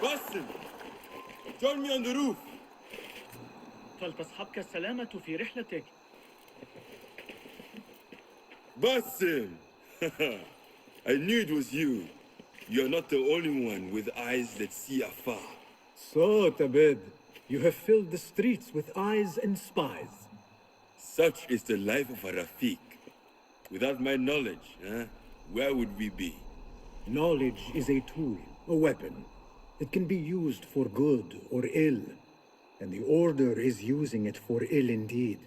Listen! Join me on the roof! فلتصحبك السلامة في رحلتك. Basim! I knew it was you. You're not the only one with eyes that see afar. So, Tabed, you have filled the streets with eyes and spies. Such is the life of a Rafiq. Without my knowledge, where would we be? Knowledge is a tool, a weapon. It can be used for good or ill, and the Order is using it for ill indeed.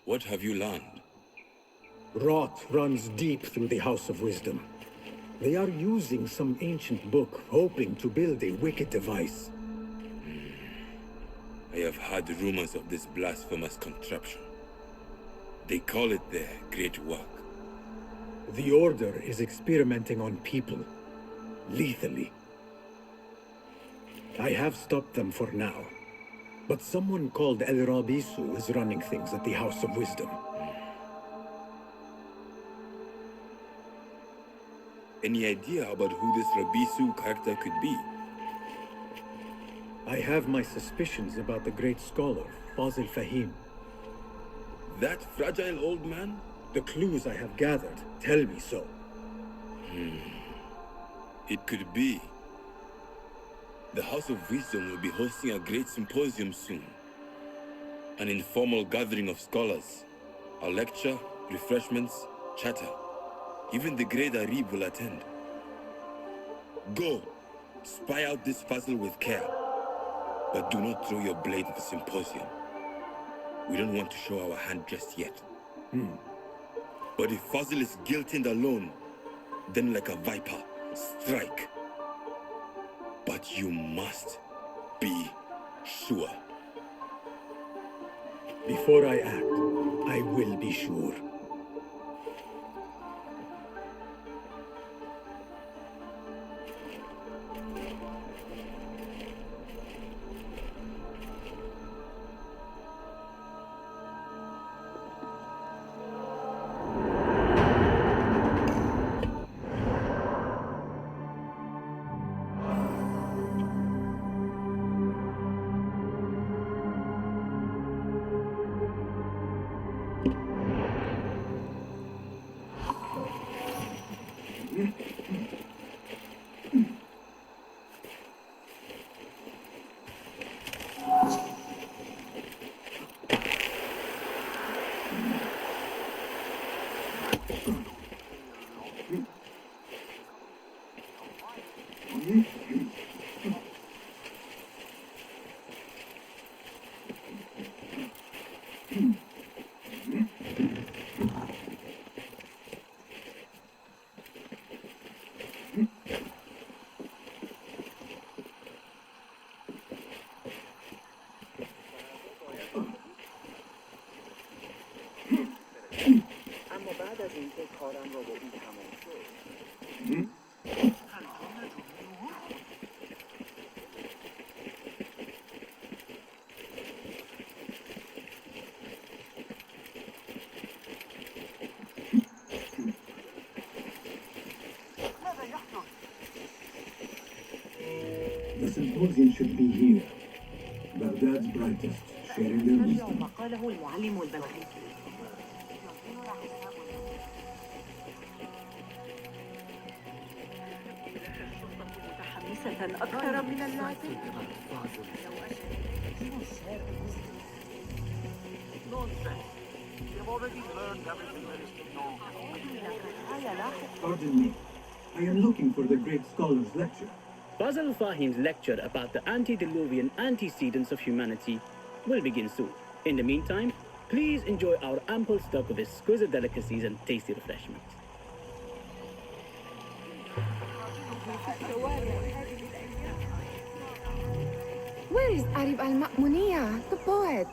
What have you learned? Rot runs deep through the House of Wisdom. They are using some ancient book, hoping to build a wicked device. I have heard rumors of this blasphemous contraption. They call it their great work. The Order is experimenting on people, lethally. I have stopped them for now, but someone called El Rabisu is running things at the House of Wisdom. Any idea about who this Rabisu character could be? I have my suspicions about the great scholar, Fazil Fahim. That fragile old man? The clues I have gathered tell me so. It could be. The House of Wisdom will be hosting a great symposium soon. An informal gathering of scholars. A lecture, refreshments, chatter. Even the great Arib will attend. Go, spy out this puzzle with care. But do not throw your blade at the symposium. We don't want to show our hand just yet. But if Fazil is guilty and alone, then like a viper, strike. But you must be sure. Before I act, I will be sure. اما بعد از اینکه کارم رو با این تمام شد The symposium should be here. Baghdad's brightest, sharing their wisdom. ما قاله المعلم البلغي متحمسة أكثر من اللازم Pardon me. I am looking for the great scholar's lecture. Basil Fahim's lecture about the antediluvian antecedents of humanity will begin soon. In the meantime, please enjoy our ample stock of exquisite delicacies and tasty refreshments. Where is Arib al-Ma'muniya, the poet?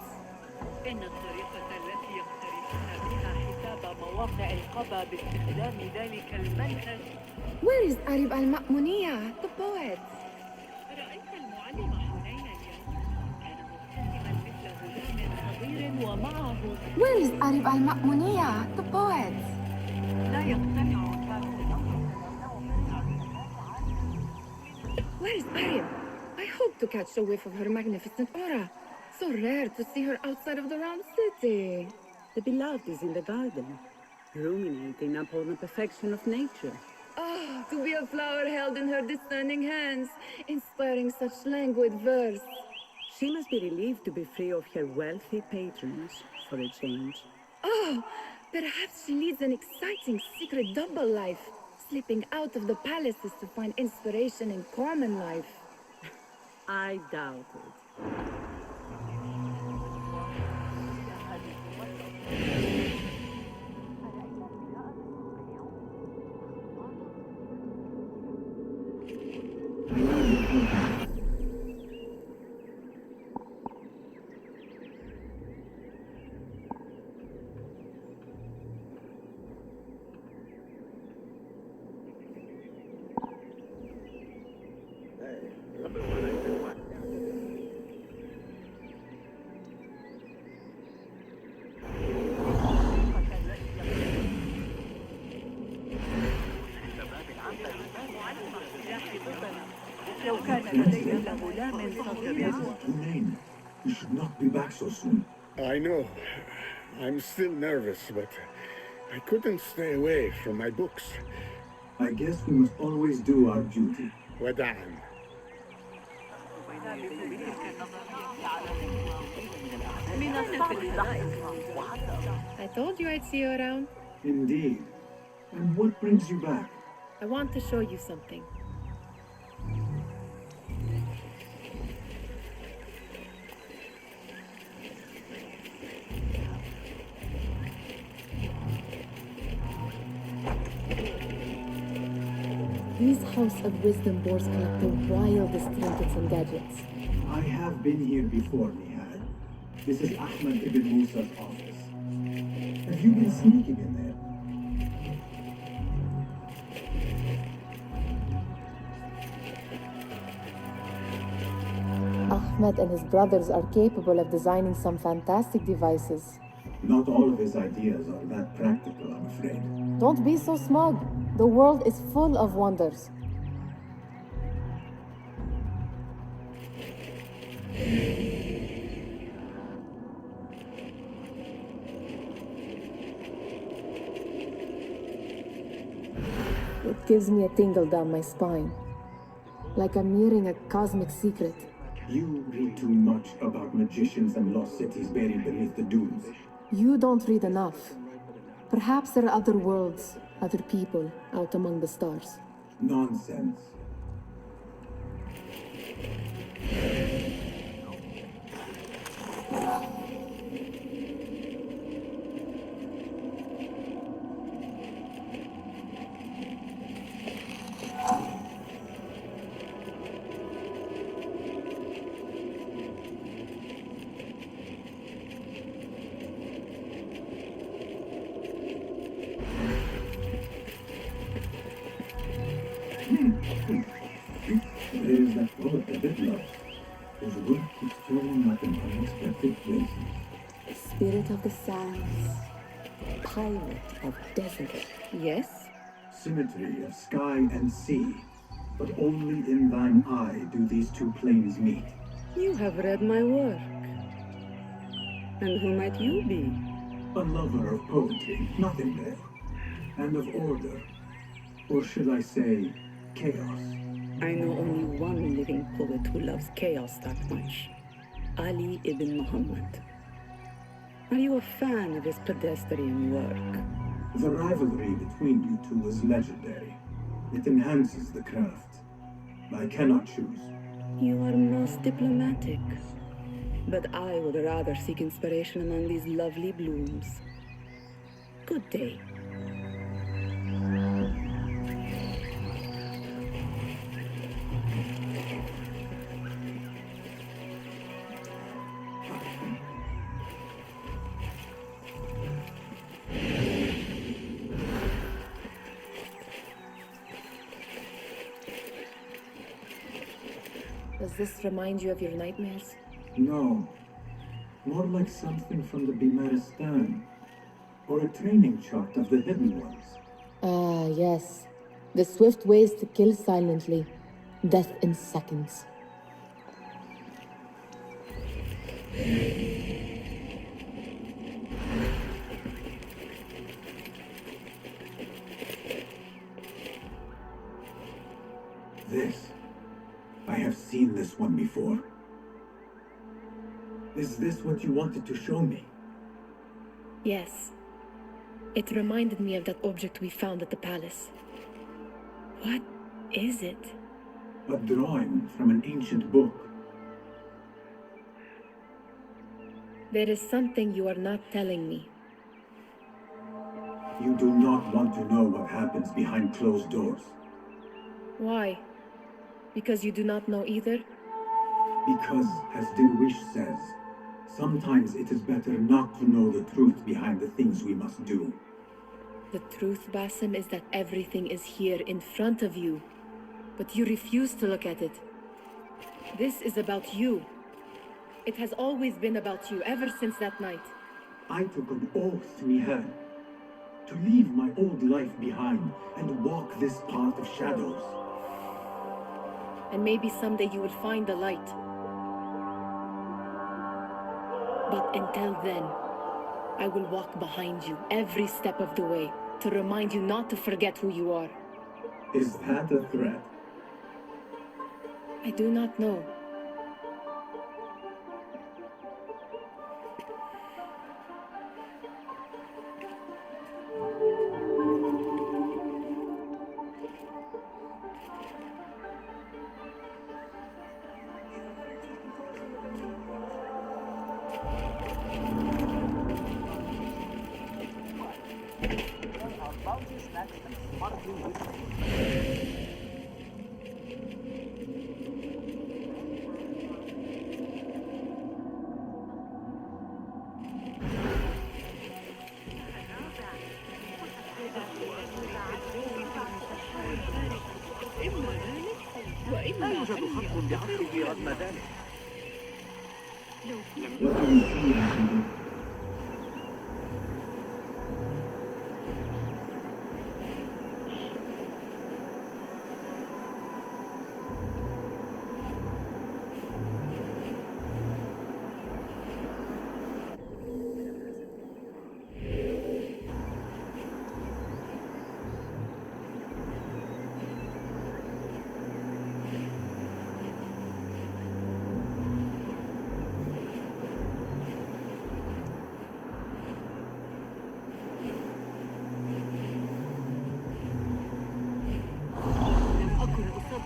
إن الطريقة التي يقترحون بها حساب مواقع القبى باستخدام ذلك المنهج Where is Arib al-Ma'muniya, the poet? رأيت المعلم حنين اليوم كان مبتسما مثل غلام صغير ومعه Where is Arib al-Ma'muniya, the poet? لا يقتنع Where is Arib? I hope to catch a whiff of her magnificent aura. So rare to see her outside of the round city. The beloved is in the garden, ruminating upon the perfection of nature. Oh, to be a flower held in her discerning hands, inspiring such languid verse. She must be relieved to be free of her wealthy patrons for a change. Oh, perhaps she leads an exciting secret double life, slipping out of the palaces to find inspiration in common life. I doubt it. لو كان لدينا غلام صغير Hunain, you should not be back so soon. I know. I'm still nervous, but I couldn't stay away from my books. I guess we must always do our duty. وداعا. I told you I'd see you around. Indeed. And what brings you back? I want to show you something. This house of wisdom boards collect the wildest trinkets and gadgets. I have been here before, Nihal. This is Ahmed ibn Musa's office. Have you been sneaking in there? Ahmed and his brothers are capable of designing some fantastic devices. Not all of his ideas are that practical, I'm afraid. Don't be so smug. The world is full of wonders. It gives me a tingle down my spine. Like I'm hearing a cosmic secret. You read too much about magicians and lost cities buried beneath the dunes. You don't read enough. Perhaps there are other worlds, other people out among the stars. Nonsense. There is that poet a bit lost, whose work keeps turning up in unexpected places. Spirit of the sands, pirate of desert. Yes? Symmetry of sky and sea, but only in thine eye do these two planes meet. You have read my work. And who might you be? A lover of poetry, nothing more, and of order. Or should I say, chaos. I know only one living poet who loves chaos that much. Ali ibn Muhammad. Are you a fan of his pedestrian work? The rivalry between you two is legendary. It enhances the craft. I cannot choose. You are most diplomatic. But I would rather seek inspiration among these lovely blooms. Good day. Does this remind you of your nightmares? No. More like something from the Bimaristan. Or a training chart of the hidden ones. Ah, yes. The swift ways to kill silently. Death in seconds. This. I have seen this one before. Is this what you wanted to show me? Yes. It reminded me of that object we found at the palace. What is it? A drawing from an ancient book. There is something you are not telling me. You do not want to know what happens behind closed doors. Why? Because you do not know either? Because, as Dirwish says, sometimes it is better not to know the truth behind the things we must do. The truth, Basim, is that everything is here in front of you. But you refuse to look at it. This is about you. It has always been about you, ever since that night. I took an oath, Mihal, to leave my old life behind and walk this path of shadows. And maybe someday you will find the light. But until then, I will walk behind you every step of the way to remind you not to forget who you are. Is that a threat? I do not know. لا يوجد حق بعقله رغم ذلك. What do you see, Anthony?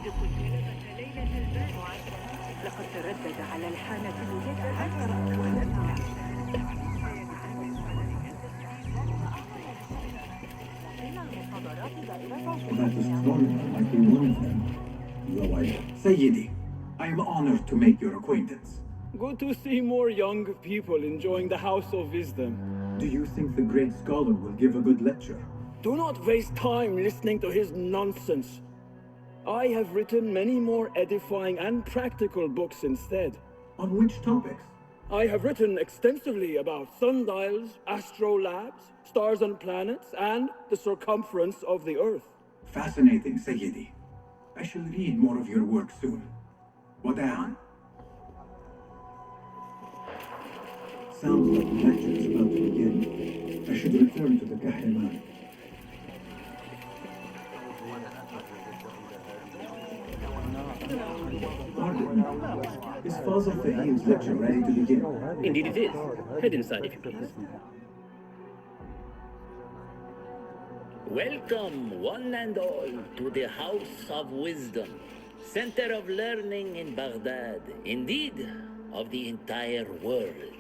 يصدق كلمة ليلة البارحة. لقد تردد على الحانة ليتذكر ولم Sayyidi, I am honored to make your acquaintance. Good to see more young people enjoying the House of Wisdom. Do you think the great scholar will give a good lecture? Do not waste time listening to his nonsense. I have written many more edifying and practical books instead. On which topics? I have written extensively about sundials, astrolabes, stars and planets, and the circumference of the Earth. Fascinating, Sayyidi. I shall read more of your work soon. Wada'an. Sounds like the lecture is about to begin. I should return to the Kahraman. Pardon, is Fazl Fahim's lecture ready to begin? Indeed it is. Head inside if you please. Welcome, one and all, to the House of Wisdom, center of learning in Baghdad, indeed, of the entire world.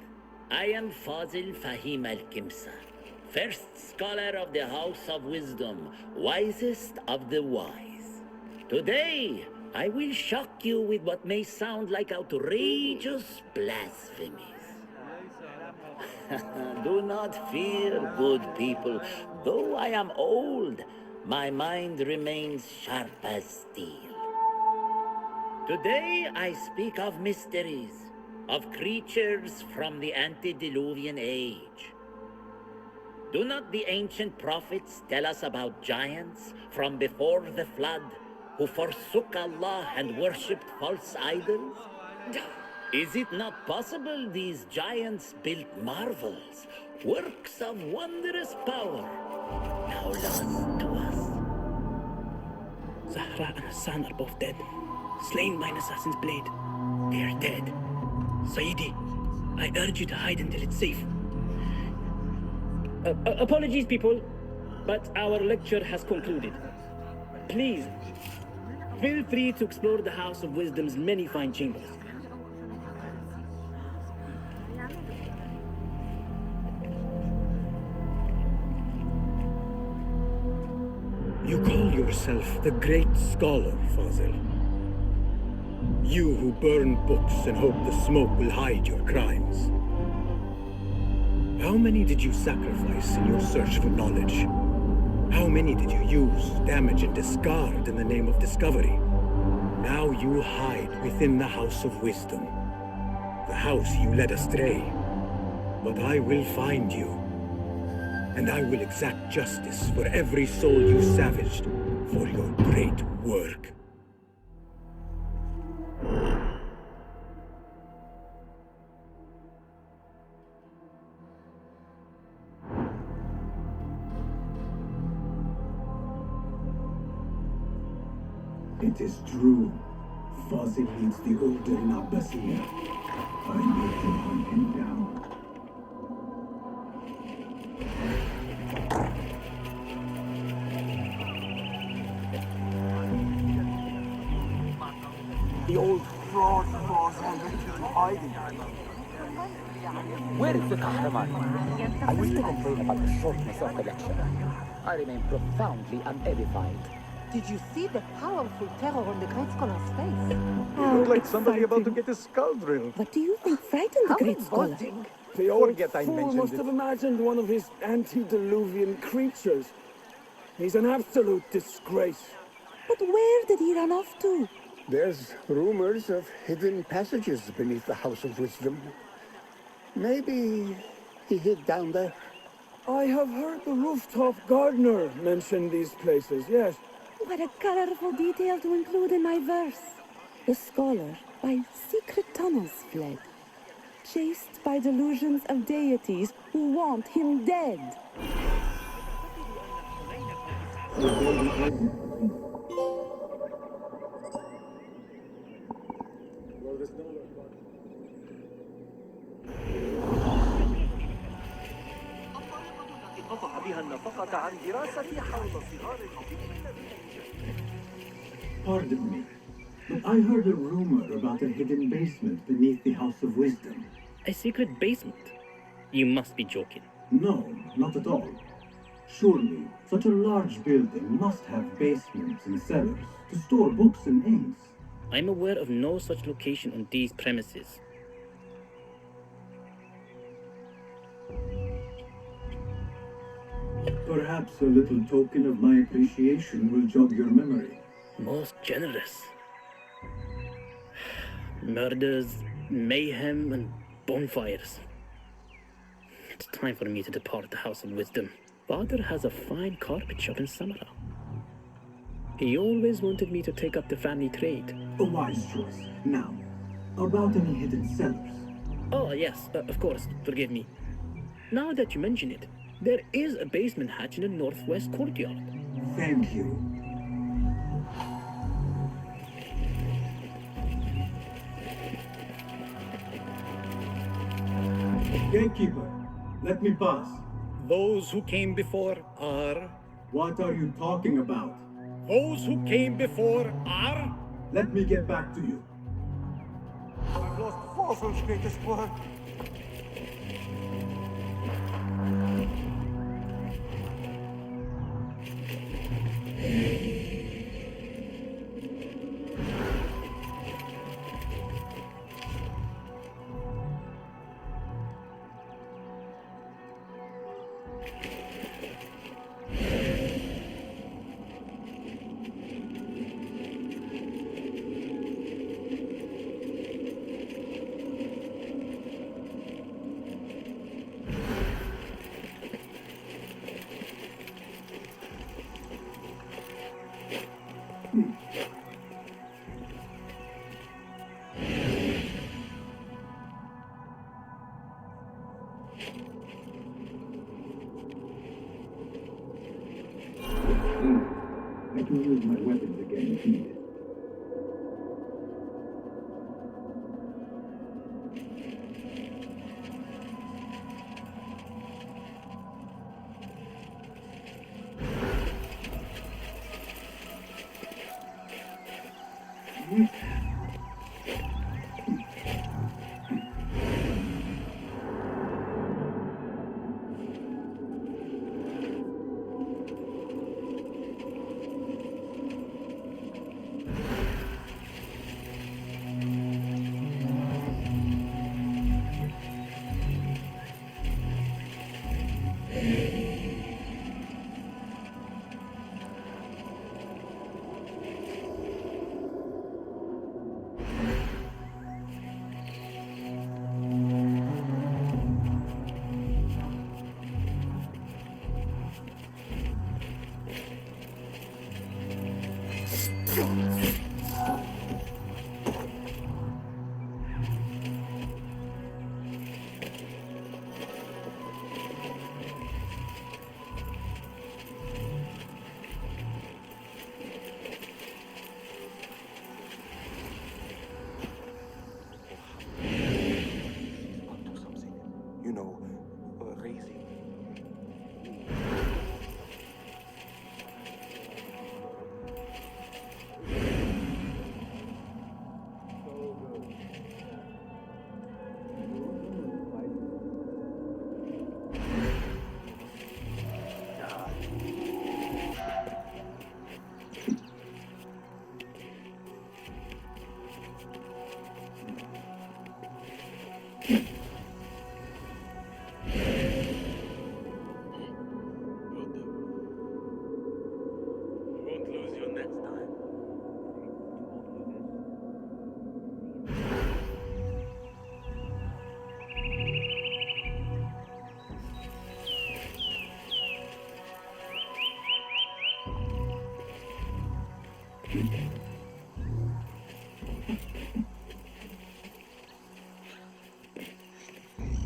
I am Fazl Fahim al-Kimsa, first scholar of the House of Wisdom, wisest of the wise. Today, I will shock you with what may sound like outrageous blasphemies. Do not fear, good people. Though I am old, my mind remains sharp as steel. Today I speak of mysteries, of creatures from the antediluvian age. Do not the ancient prophets tell us about giants from before the flood who forsook Allah and worshipped false idols? Is it not possible these giants built marvels, works of wondrous power, now lost to us? Zahra and Hassan are both dead, slain by an assassin's blade. They are dead. Sayyidi, I urge you to hide until it's safe. Apologies, people, but our lecture has concluded. Please, feel free to explore the House of Wisdom's many fine chambers. You call yourself the great scholar, Fazl. You who burn books and hope the smoke will hide your crimes. How many did you sacrifice in your search for knowledge? How many did you use, damage, and discard in the name of discovery? Now you hide within the House of Wisdom, the house you led astray. But I will find you, and I will exact justice for every soul you savaged for your great work. It is true. Fazil leads the order in Abbasiyya. I need to hunt him down. The old fraud boss has hiding. Where is the Kahraman? I wish to complain about the shortness of the lecture. I remain profoundly unedified. Did you see the powerful terror on the great scholar's face? You look like somebody about to get his skull drilled. What do you think frightened the great scholar? The old Forget I fool mentioned must it. have imagined one of his antediluvian creatures. He's an absolute disgrace. But where did he run off to? There's rumors of hidden passages beneath the House of Wisdom. Maybe he hid down there. I have heard the rooftop gardener mention these places, yes. What a colorful detail to include in my verse. The scholar by secret tunnels fled, chased by delusions of deities who want him dead. قطع بها النفقة عن دراسة حول صغار الحبيب. Pardon me, but I heard a rumor about a hidden basement beneath the House of Wisdom. A secret basement? You must be joking. No, not at all. Surely, such a large building must have basements and cellars to store books and inks. I'm aware of no such location on these premises. Perhaps a little token of my appreciation will jog your memory. Most generous. Murders, mayhem, and bonfires. It's time for me to depart the House of Wisdom. Father has a fine carpet shop in Samara. He always wanted me to take up the family trade. A wise choice. Now, about any hidden cellars? Oh, yes, of course. Forgive me. Now that you mention it, there is a basement hatch in the northwest courtyard. Thank you. Gatekeeper, let me pass. Those who came before are... What are you talking about? Those who came before are... Let me get back to you. I've lost 4 from greatest work. I can use my weapons again if needed.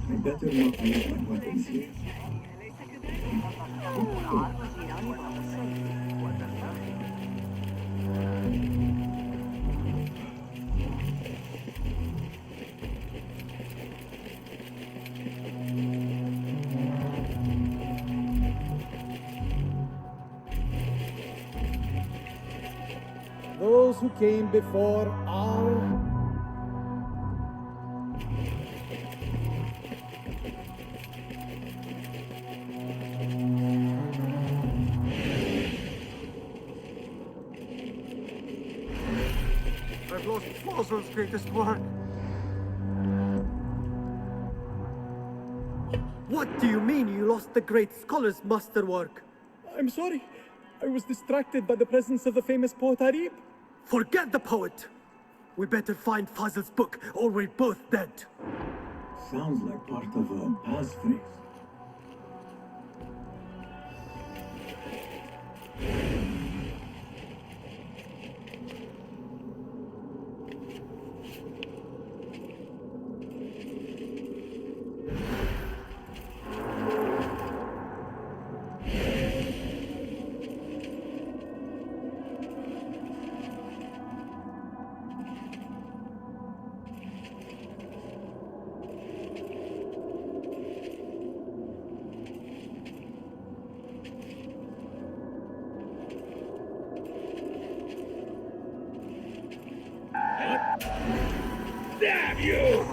I better not use my weapons here. Those who came before are... I've lost Fossil's greatest work. What do you mean you lost the great scholar's masterwork? I'm sorry. I was distracted by the presence of the famous poet Arib. Forget the poet! We better find Fazil's book, or we're both dead. Sounds like part of a passphrase. Damn you!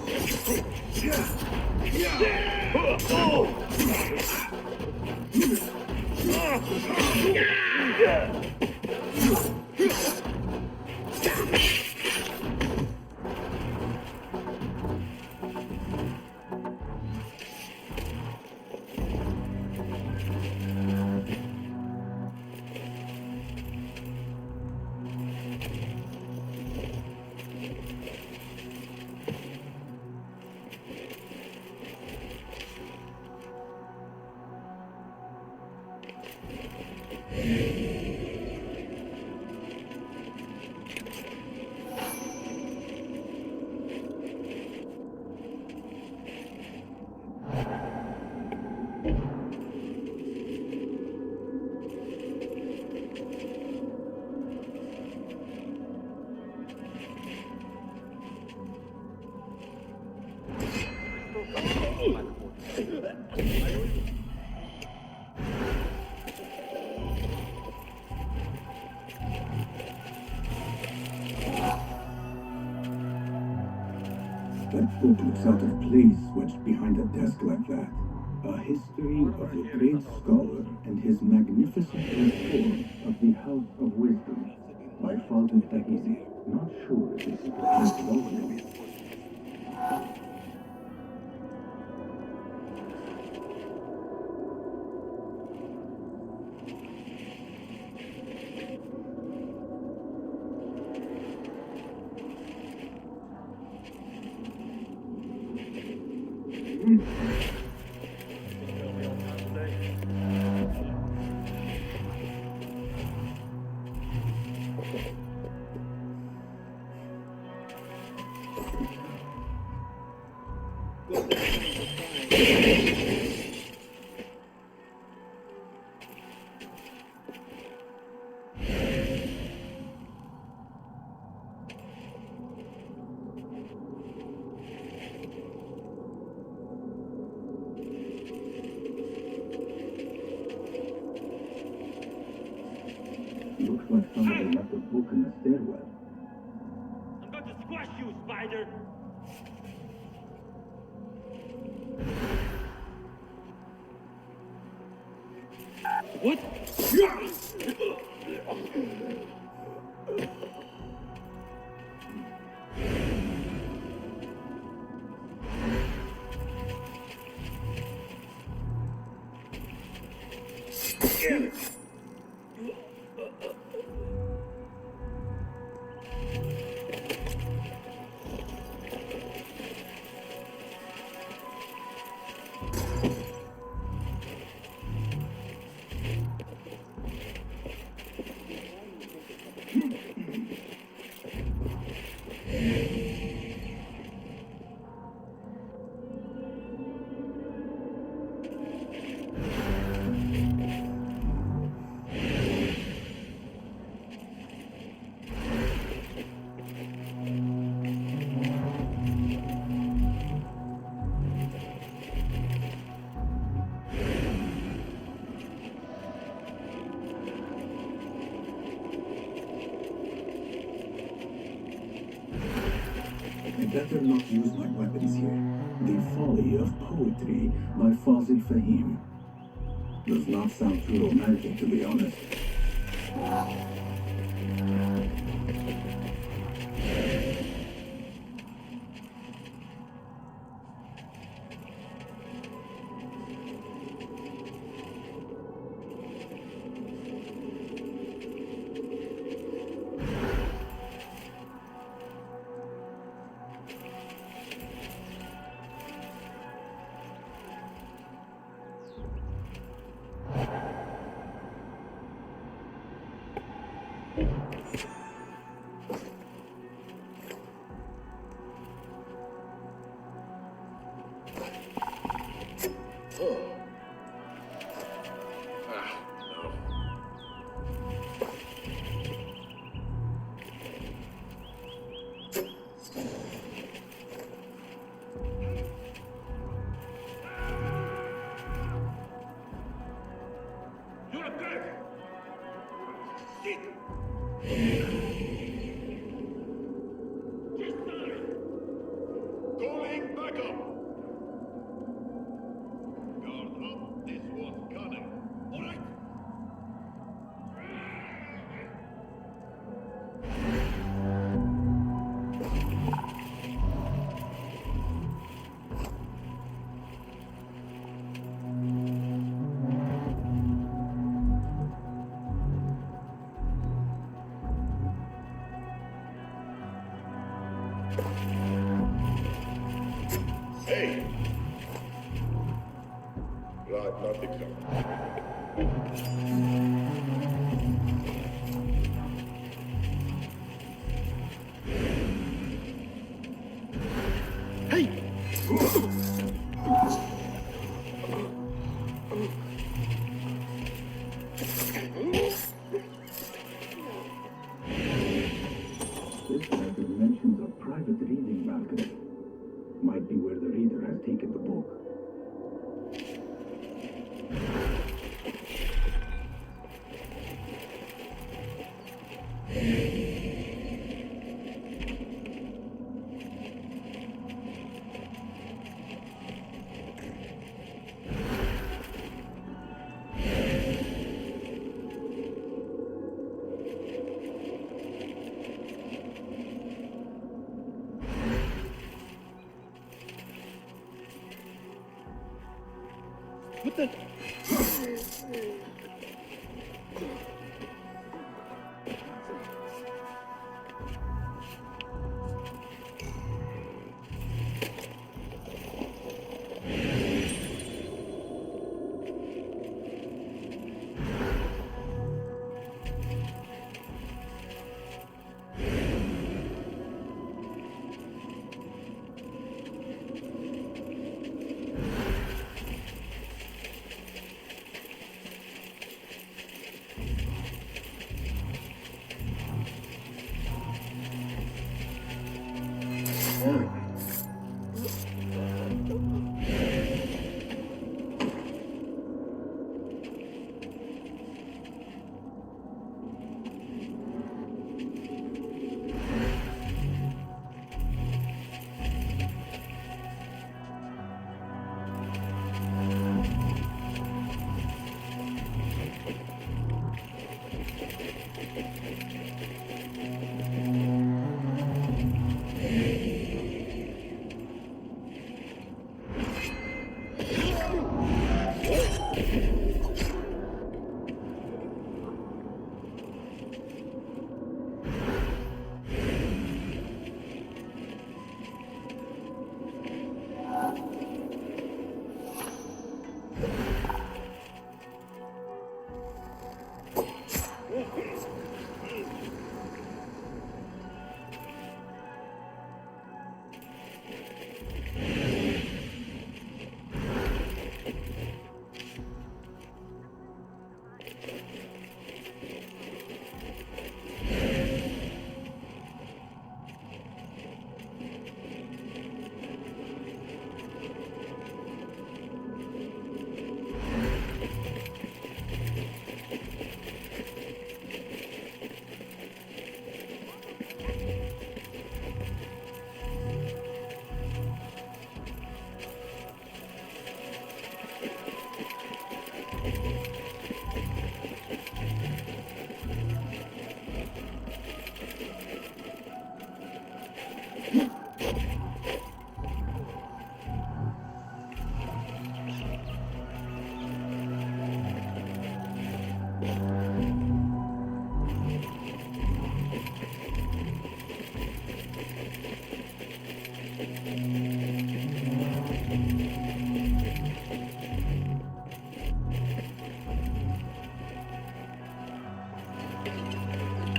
That book looks out of place wedged behind a desk like that. A history of the great scholar and his magnificent reform of the House of Wisdom. My fault in technique. Not sure if this is Longplay. Looks like somebody left a book in the stairwell. I'm going to squash you, spider! What? better not use my weapons here. The Folly of Poetry by Fazil Fahim. Does not sound too romantic, to be honest. Hey! Right, nothing This record mentions a private reading balcony. Might be where the reader has taken the book. What the?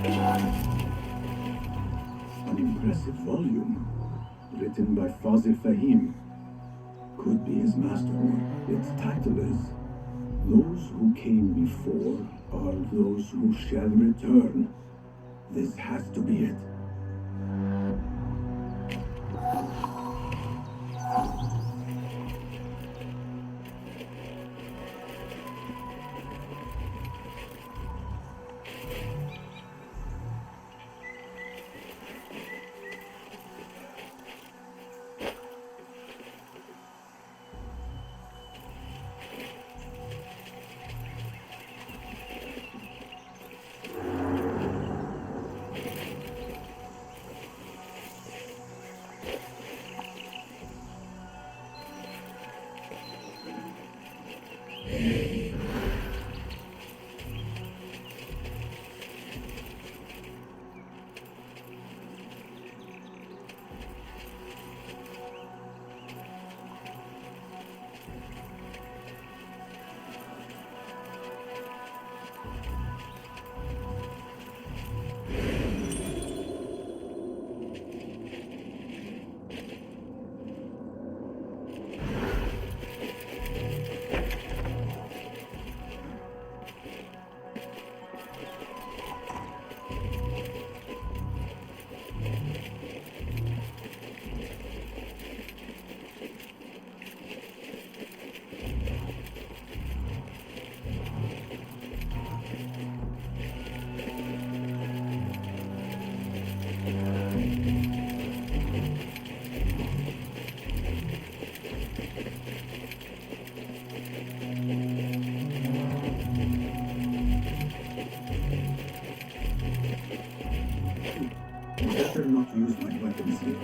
An impressive volume, written by Fazil Fahim. Could be his masterwork. Its title is, Those Who Came Before Are Those Who Shall Return. This has to be it. Better not use my weapons here.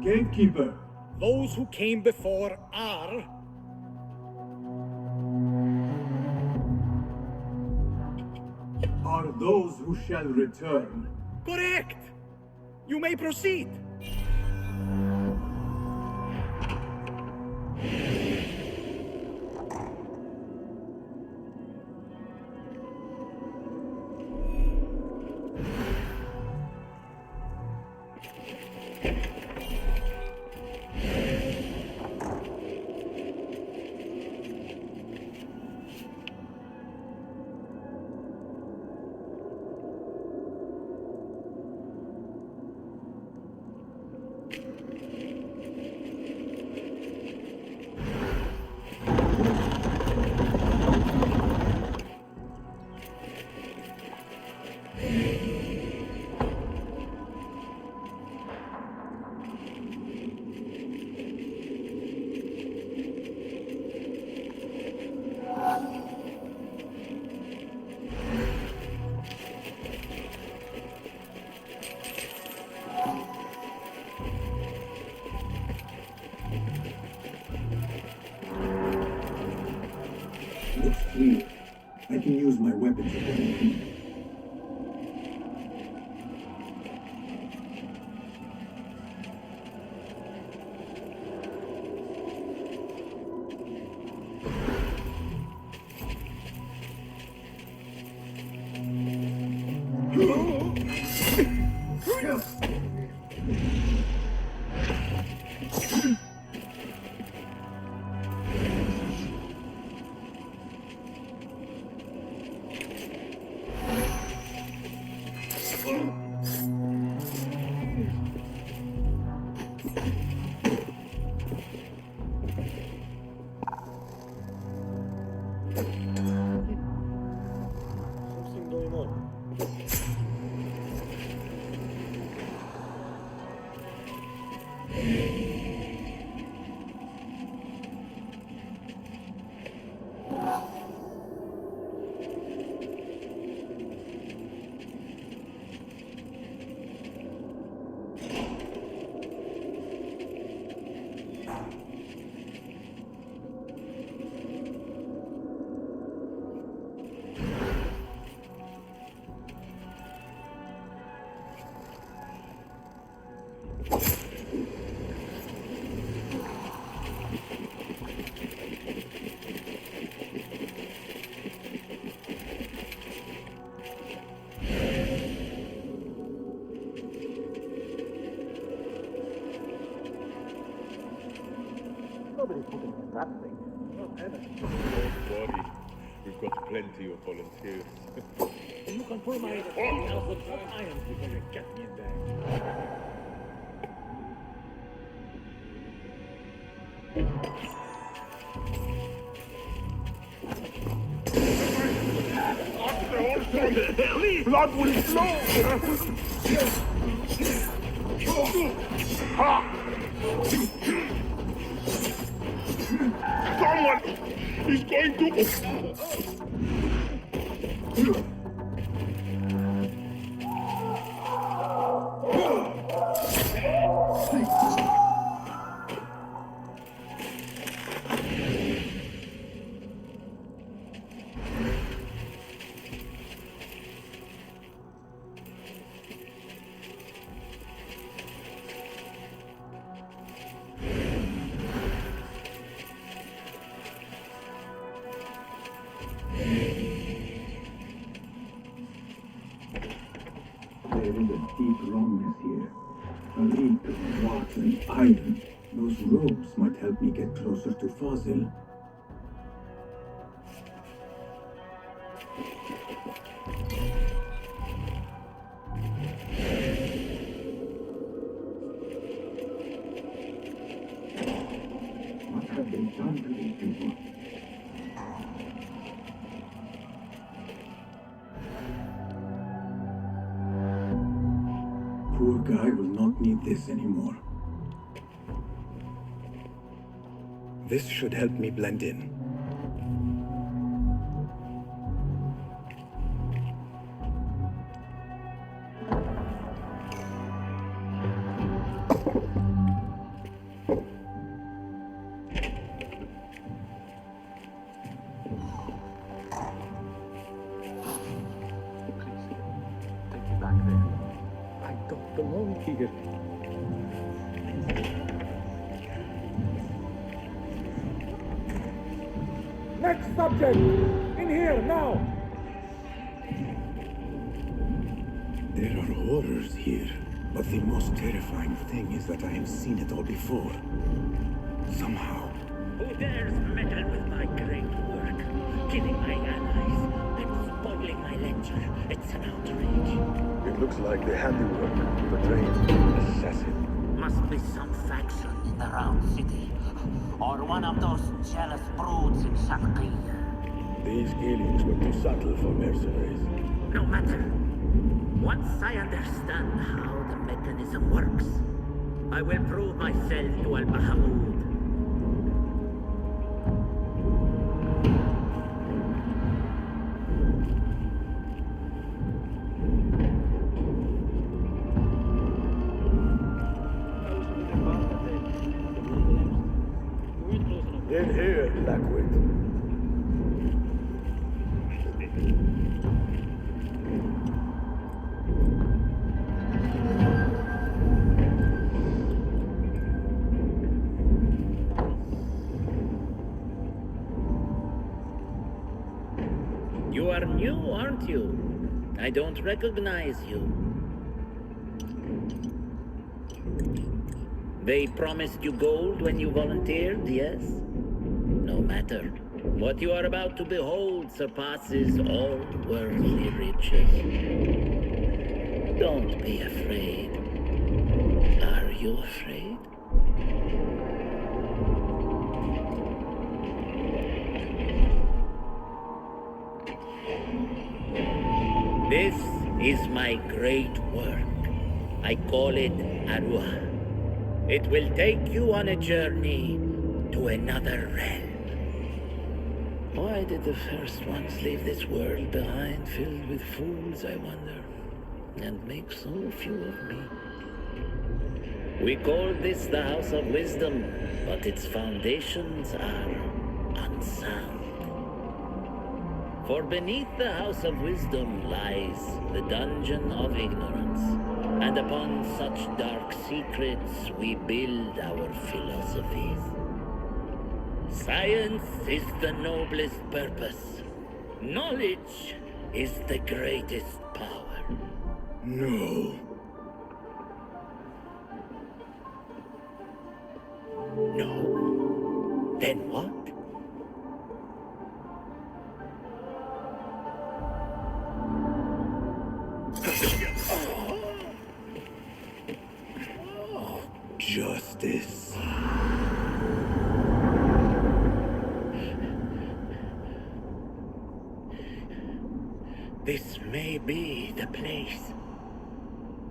Gatekeeper! Those who came before are... Are those who shall return. Correct! You may proceed. Looks clear. I can use my weapons again. Something going on. something. Don't worry. We've got plenty of volunteers. You can pull my house of irons because you kept me in there. Blood will flow! Someone is going to... There is a deep wrongness here. A leak of water and iron. Those ropes might help me get closer to Fazil. What have they done to these people? Poor guy will not need this anymore. This should help me blend in. Take me back there. I don't belong here. Next subject! In here, now! There are horrors here, but the most terrifying thing is that I have seen it all before. Somehow. Who dares meddle with my great work, killing my allies and spoiling my lecture? It's an outrage. It looks like the handiwork of a trained assassin. Must be some faction in the round city, or one of those jealous broods in Sharqiyya. These aliens were too subtle for mercenaries. No matter. Once I understand how the mechanism works, I will prove myself to Al-Bahamud. In here, Blackwit. You are new, aren't you? I don't recognize you. They promised you gold when you volunteered, yes? No matter. What you are about to behold surpasses all worldly riches. Don't be afraid. Are you afraid? This is my great work. I call it Arwah. It will take you on a journey to another realm. Why did the first ones leave this world behind, filled with fools, I wonder, and make so few of me? We call this the House of Wisdom, but its foundations are unsound. For beneath the House of Wisdom lies the Dungeon of Ignorance, and upon such dark secrets we build our philosophies. Science is the noblest purpose. Knowledge is the greatest power. No. No? Then what? Justice. This may be the place.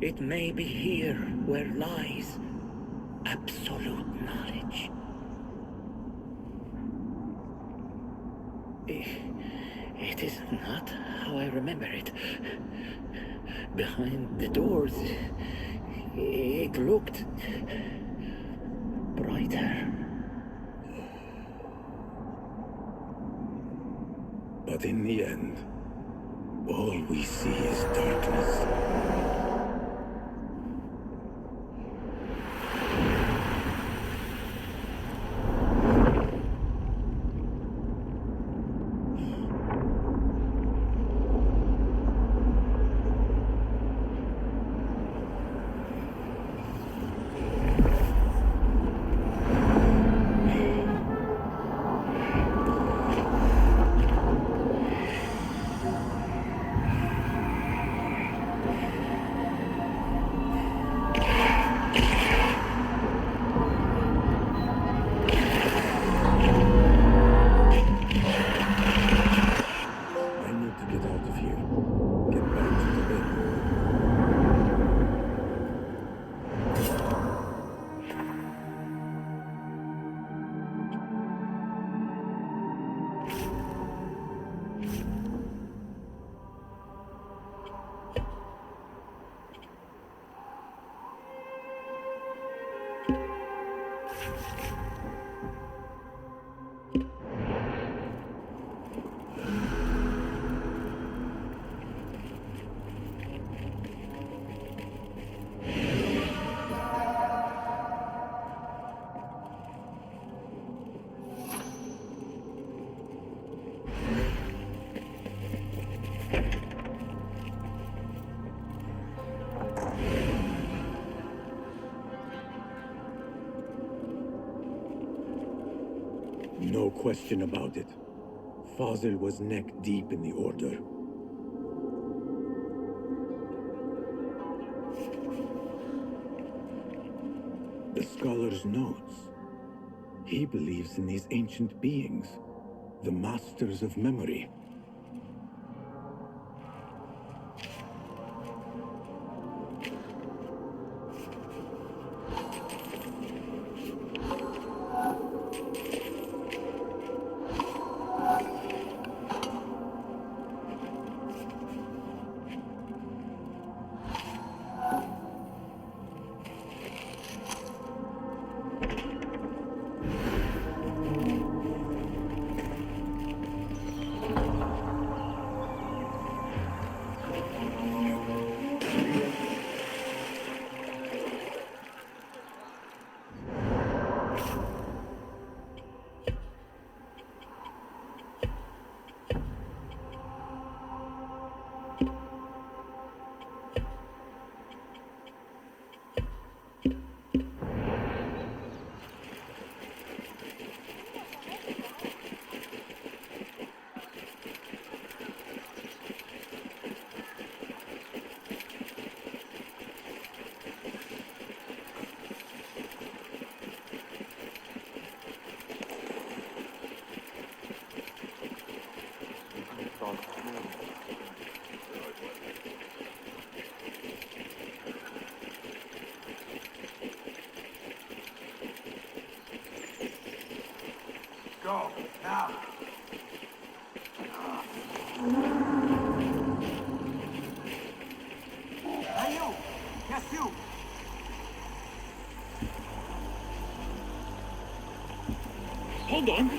It may be here where lies absolute knowledge. It is not how I remember it. Behind the doors, it looked brighter. But in the end, all we see is darkness. No question about it. Fazil was neck deep in the order. The scholar's notes. He believes in these ancient beings, the masters of memory. Go, now! Hey, you! Yes, you! Hold on!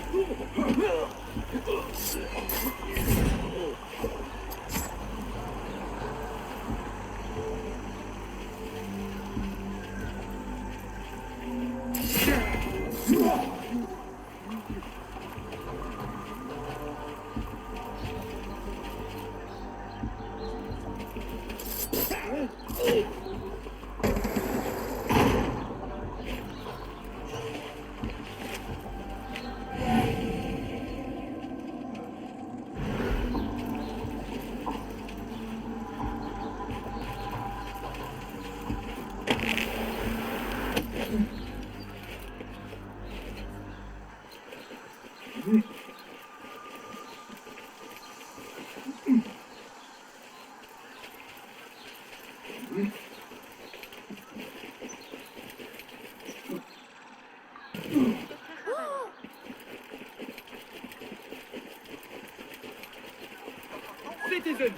Citizens,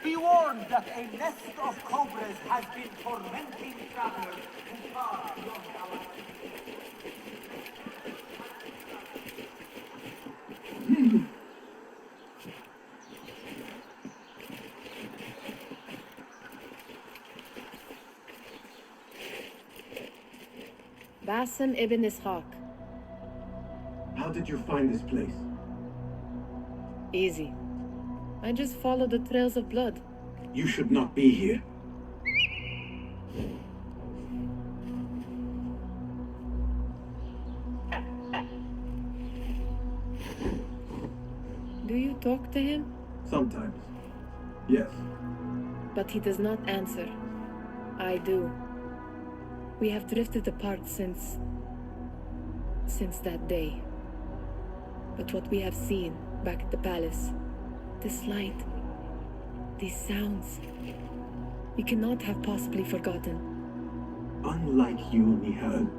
be warned that a nest of cobras has been tormenting travelers who far beyond our Basim ibn Ishaq. How did you find this place? Easy. I just followed the trails of blood. You should not be here. Do you talk to him? Sometimes. Yes. But he does not answer. I do. We have drifted apart since that day. But what we have seen back at the palace, this light, these sounds, we cannot have possibly forgotten. Unlike you, Nihal,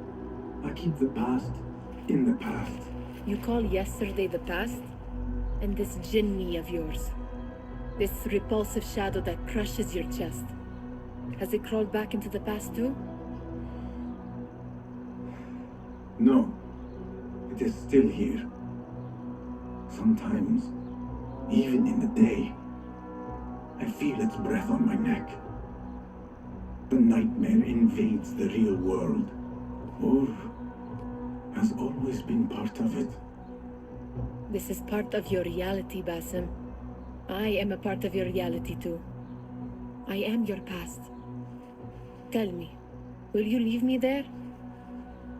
I keep the past in the past. You call yesterday the past? And this jinni of yours, this repulsive shadow that crushes your chest, has it crawled back into the past too? No, it is still here. Sometimes, even in the day, I feel its breath on my neck. The nightmare invades the real world, or has always been part of it. This is part of your reality, Basim. I am a part of your reality too. I am your past. Tell me, will you leave me there?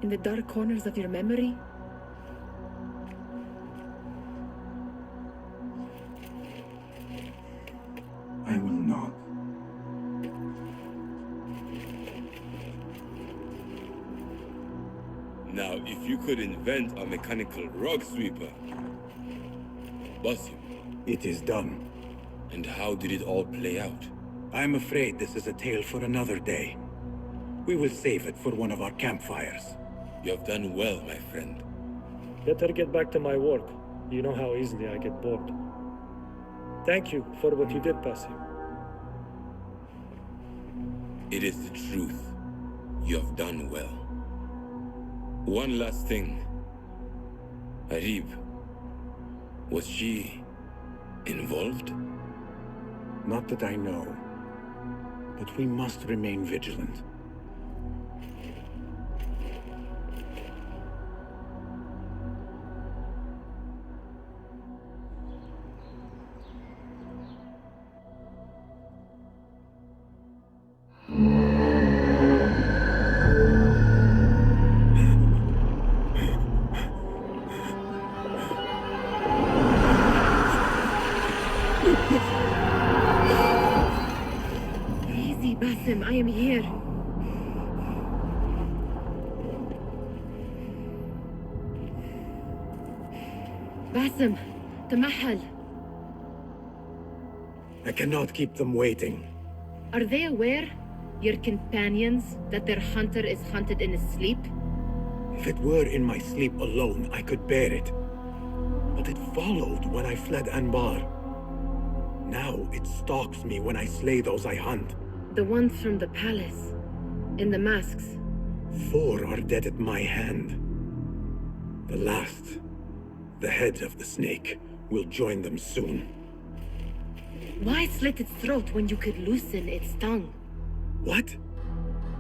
In the dark corners of your memory? I will not. Now, if you could invent a mechanical rug sweeper, Basim. It is done. And how did it all play out? I'm afraid this is a tale for another day. We will save it for one of our campfires. You have done well, my friend. Better get back to my work. You know how easily I get bored. Thank you for what you did, Basim. It is the truth. You have done well. One last thing. Arib, was she involved? Not that I know. But we must remain vigilant. Easy, Basim, I am here. Basim, Tamahal. I cannot keep them waiting. Are they aware, your companions, that their hunter is hunted in his sleep? If it were in my sleep alone, I could bear it. But it followed when I fled Anbar. Now it stalks me when I slay those I hunt. The ones from the palace, in the masks. 4 are dead at my hand. The last, the head of the snake, will join them soon. Why slit its throat when you could loosen its tongue? What?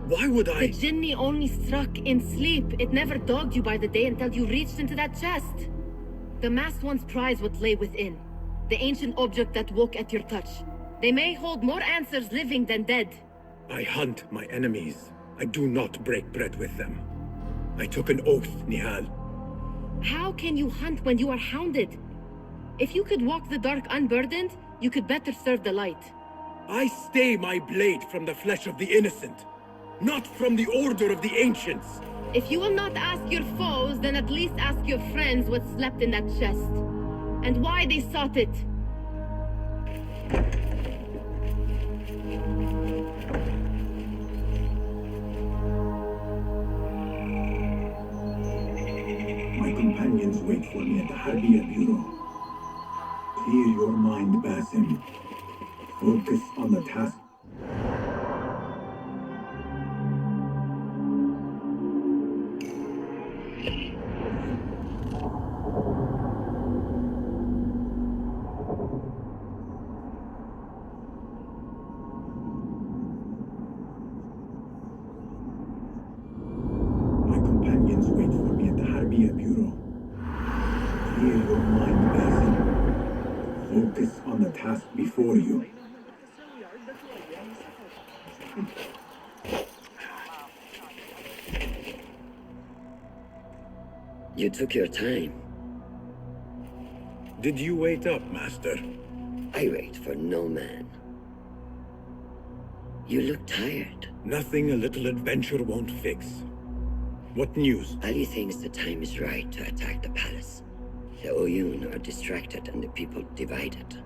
Why would I? The jinni only struck in sleep. It never dogged you by the day until you reached into that chest. The masked ones prize what lay within. The ancient object that woke at your touch. They may hold more answers living than dead. I hunt my enemies. I do not break bread with them. I took an oath, Nihal. How can you hunt when you are hounded? If you could walk the dark unburdened, you could better serve the light. I stay my blade from the flesh of the innocent, not from the order of the ancients. If you will not ask your foes, then at least ask your friends what slept in that chest. And why they sought it. My companions wait for me at the Harbiya Bureau. Clear your mind, Basim. Focus on the task. My companions wait for me at the Harbiya Bureau. Clear your mind, Basim. Focus on the task before you. You took your time. Did you wait up, Master? I wait for no man. You look tired. Nothing a little adventure won't fix. What news? Ali thinks the time is right to attack the palace. The Oyun are distracted and the people divided.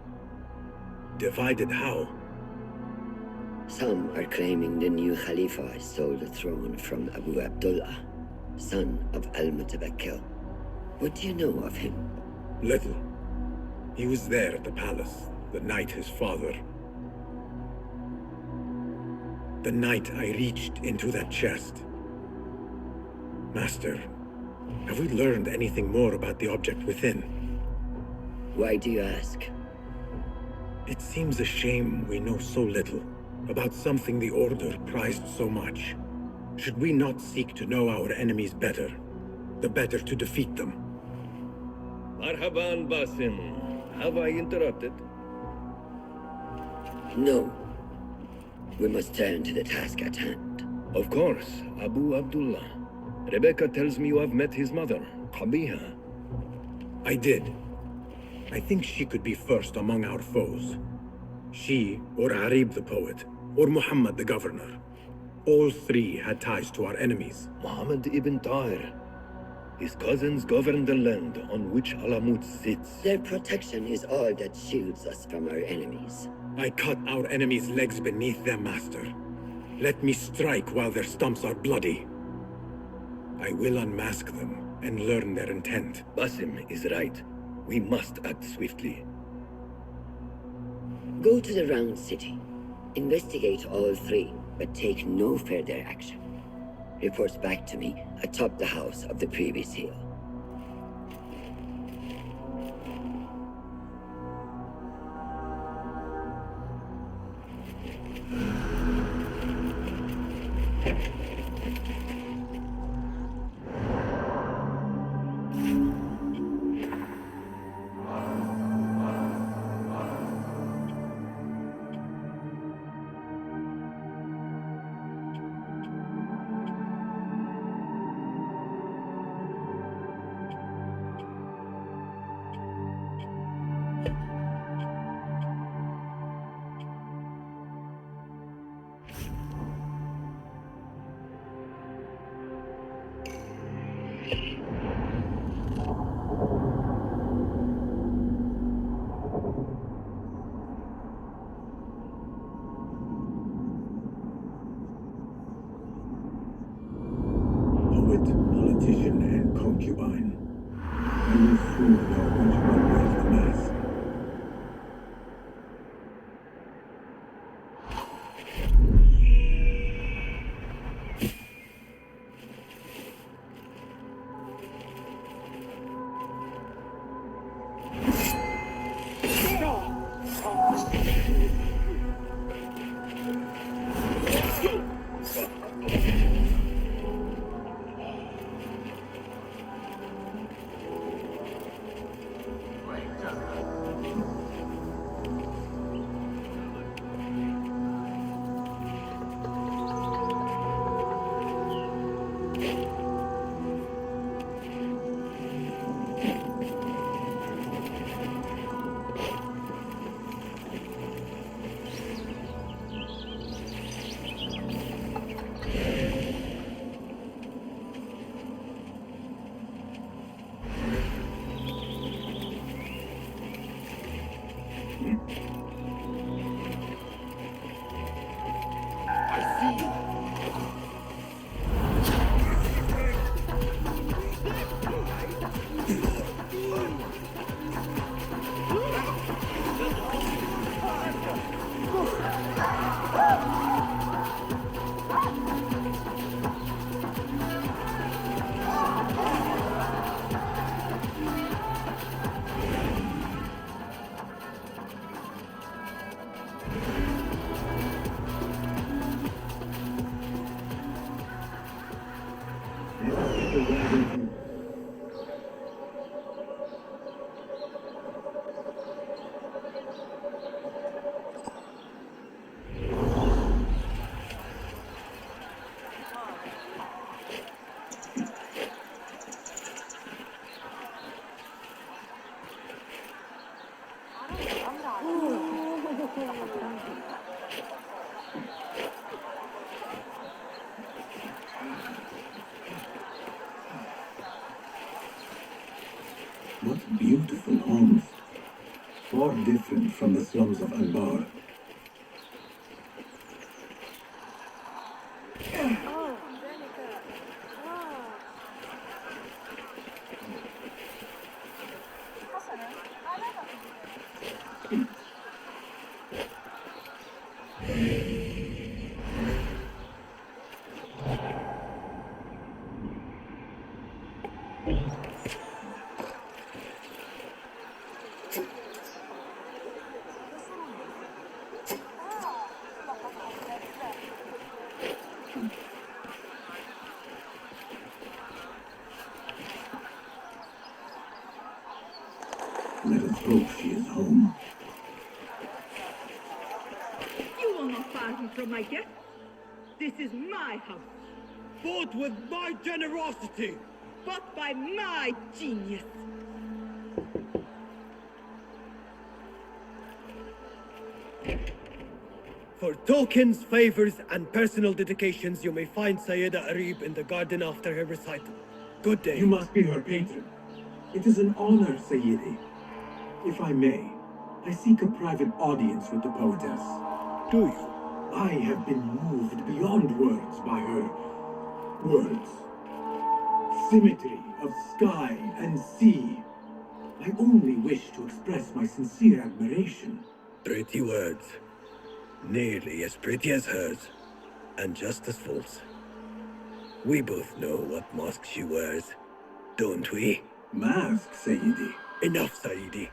Divided how? Some are claiming the new Khalifa stole the throne from Abu Abdullah, son of Al-Mutawakkil. What do you know of him? Little. He was there at the palace, the night his father... The night I reached into that chest. Master, have we learned anything more about the object within? Why do you ask? It seems a shame we know so little about something the Order prized so much. Should we not seek to know our enemies better, the better to defeat them? Marhaban, Basim. Have I interrupted? No. We must turn to the task at hand. Of course, Abu Abdullah. Rebecca tells me you have met his mother, Qabiha. I did. I think she could be first among our foes. She, or Arib the poet, or Muhammad the governor. All three had ties to our enemies. Muhammad ibn Tahir. His cousins govern the land on which Alamut sits. Their protection is all that shields us from our enemies. I cut our enemies' legs beneath them, Master. Let me strike while their stumps are bloody. I will unmask them and learn their intent. Basim is right. We must act swiftly. Go to the Round City. Investigate all three, but take no further action. Reports back to me atop the house of the previous hill. Politician and concubine. I will soon know which one wears the mask. What beautiful homes. Far different from the slums of Anbar. Let us hope she is home. You will not far me from my guest. This is my house. Bought with my generosity. Bought by my genius. For tokens, favors, and personal dedications, you may find Sayyida Arib in the garden after her recital. Good day. You must be her patron. It is an honor, Sayyidi. If I may, I seek a private audience with the poetess. Do you? I have been moved beyond words by her words. Symmetry of sky and sea. I only wish to express my sincere admiration. Pretty words. Nearly as pretty as hers, and just as false. We both know what mask she wears, don't we? Mask, Sayyidi? Enough, Sayyidi.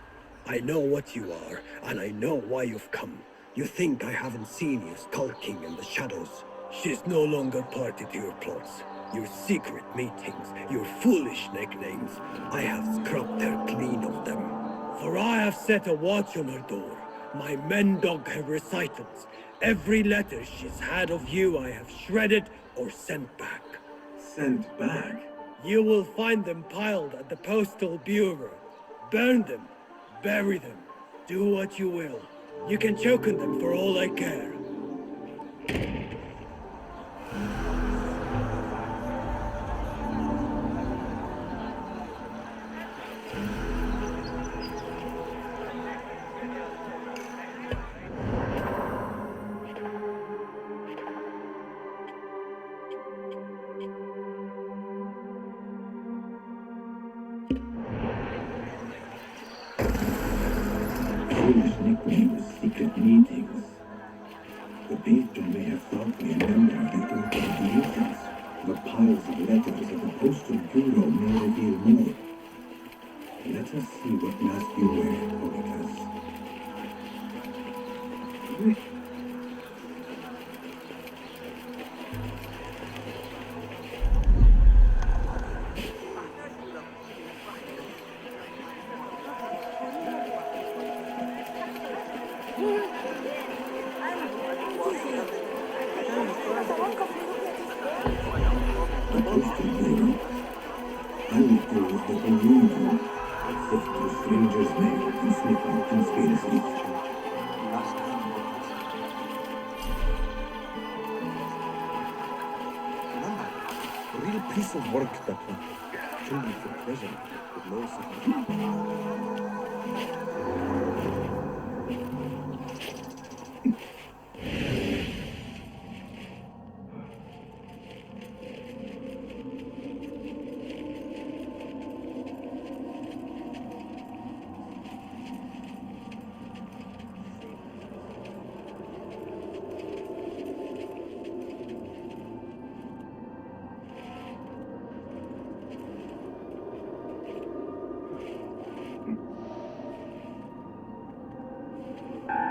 I know what you are, and I know why you've come. You think I haven't seen you skulking in the shadows. She's no longer party to your plots, your secret meetings, your foolish nicknames. I have scrubbed her clean of them. For I have set a watch on her door. My men dog her recitals. Every letter she's had of you I have shredded or sent back. Sent back? You will find them piled at the Postal Bureau. Burn them. Bury them. Do what you will. You can choke on them for all I care. Foolish nickname was secret meetings. The patron may have thought me a member of the group of meetings. The piles of letters at the Postal Bureau may reveal more. Let us see what mask you wear, poetess. The Postal Bureau. I will go with the balloon. Sift through strangers' mail and sniff out conspiracies. A real piece of work that one. Truly for pleasure, with no suffering.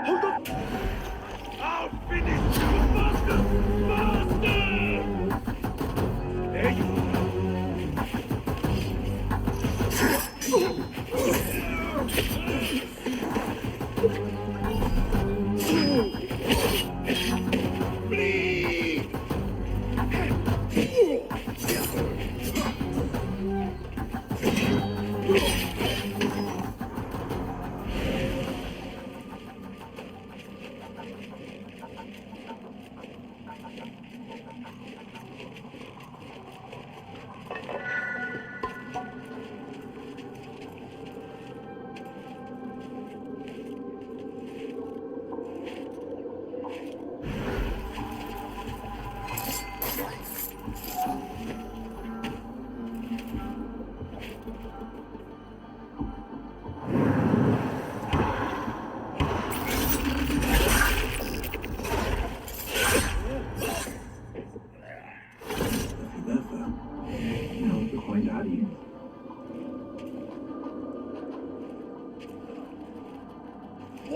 Hold up! I'll finish you, master! Master! There you are.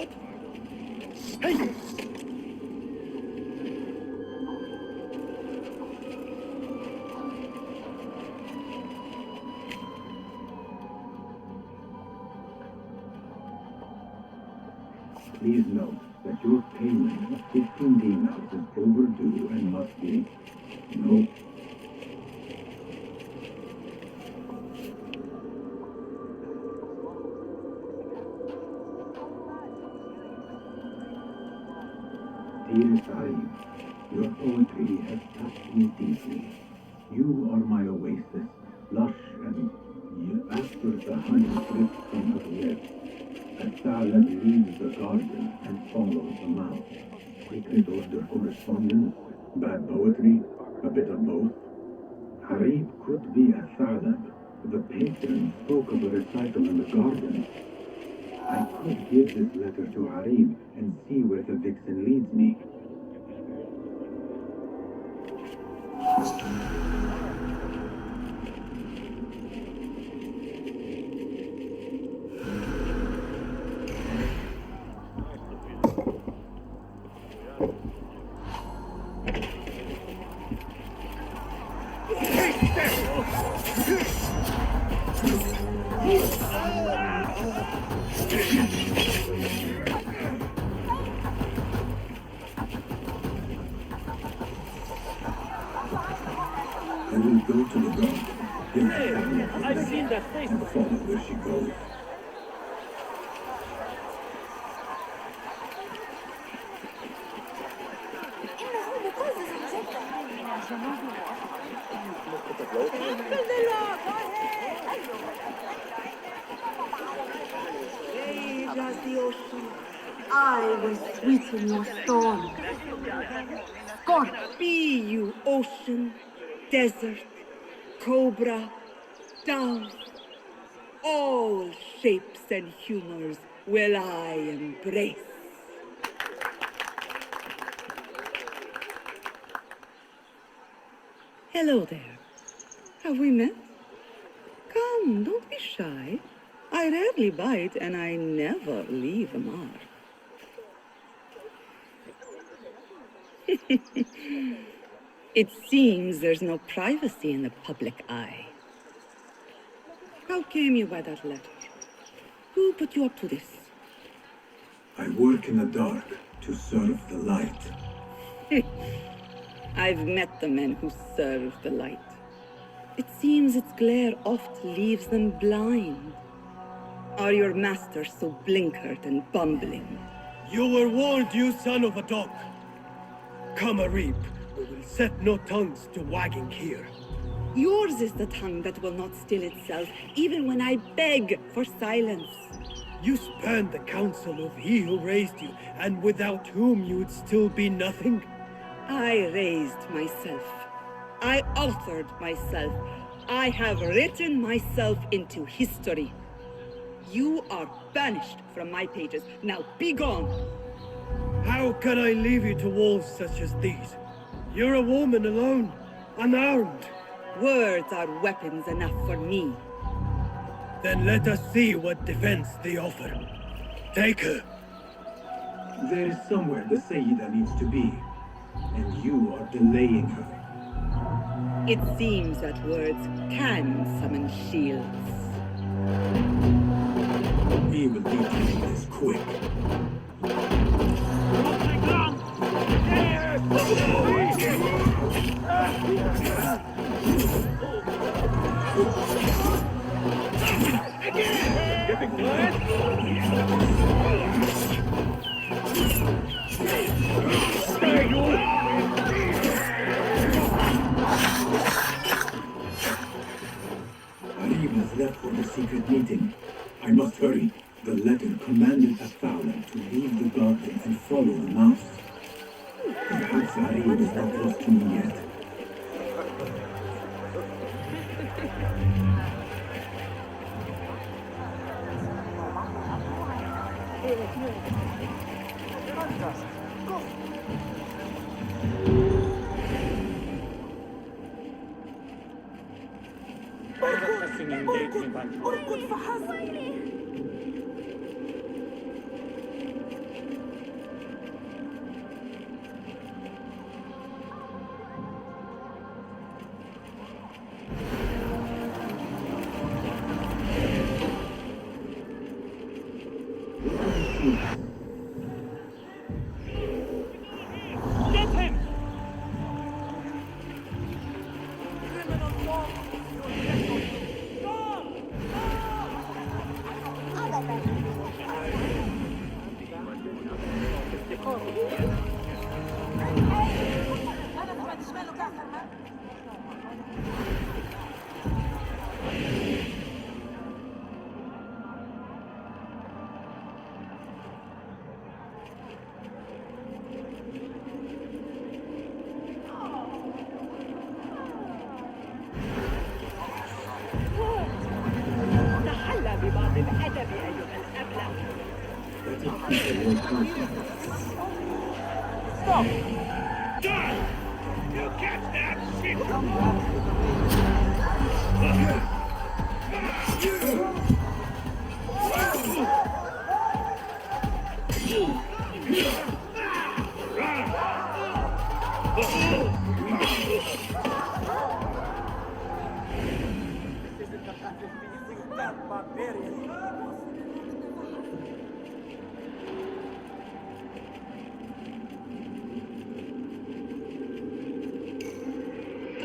Hey! Please note that your payment of 15 dinars is overdue and must be... No. Dear Sahib, your poetry has touched me deeply. You are my oasis, lush and after the 100 drifts from her lips. Al-Tha'lab leaves the garden and follows the mouse. Secret order correspondence, bad poetry, a bit of both. Harib could be Al-Tha'lab. The patron spoke of a recital in the garden. I could give this letter to Harib and see where the vixen leads me. I will go to the garden. Hey, I've seen that face and follow where she goes. Rage as the ocean, I will sweeten your storm. Scorch be you ocean, desert, cobra, dove. All shapes and humors will I embrace. Hello there. Have we met? Come, don't be shy. I rarely bite and I never leave a mark. It seems there's no privacy in the public eye. How came you by that letter? Who put you up to this? I work in the dark to serve the light. I've met the men who serve the light. It seems its glare oft leaves them blind. Are your masters so blinkered and bumbling? You were warned, you son of a dog. Come, Arib. We will set no tongues to wagging here. Yours is the tongue that will not still itself, even when I beg for silence. You spurned the counsel of he who raised you, and without whom you would still be nothing. I raised myself. I altered myself. I have written myself into history. You are banished from my pages. Now be gone. How can I leave you to wolves such as these? You're a woman alone, unarmed. Words are weapons enough for me. Then let us see what defense they offer. Take her. There is somewhere the Sayyida needs to be, and you are delaying her. It seems that words can summon shields. We will need to make this quick. Arib has left for the secret meeting. I must hurry. The letter commanded Al-Tha'lab to leave the garden and follow the mouse. Perhaps Arib is not close to me yet. Stop! Die! You catch that shit!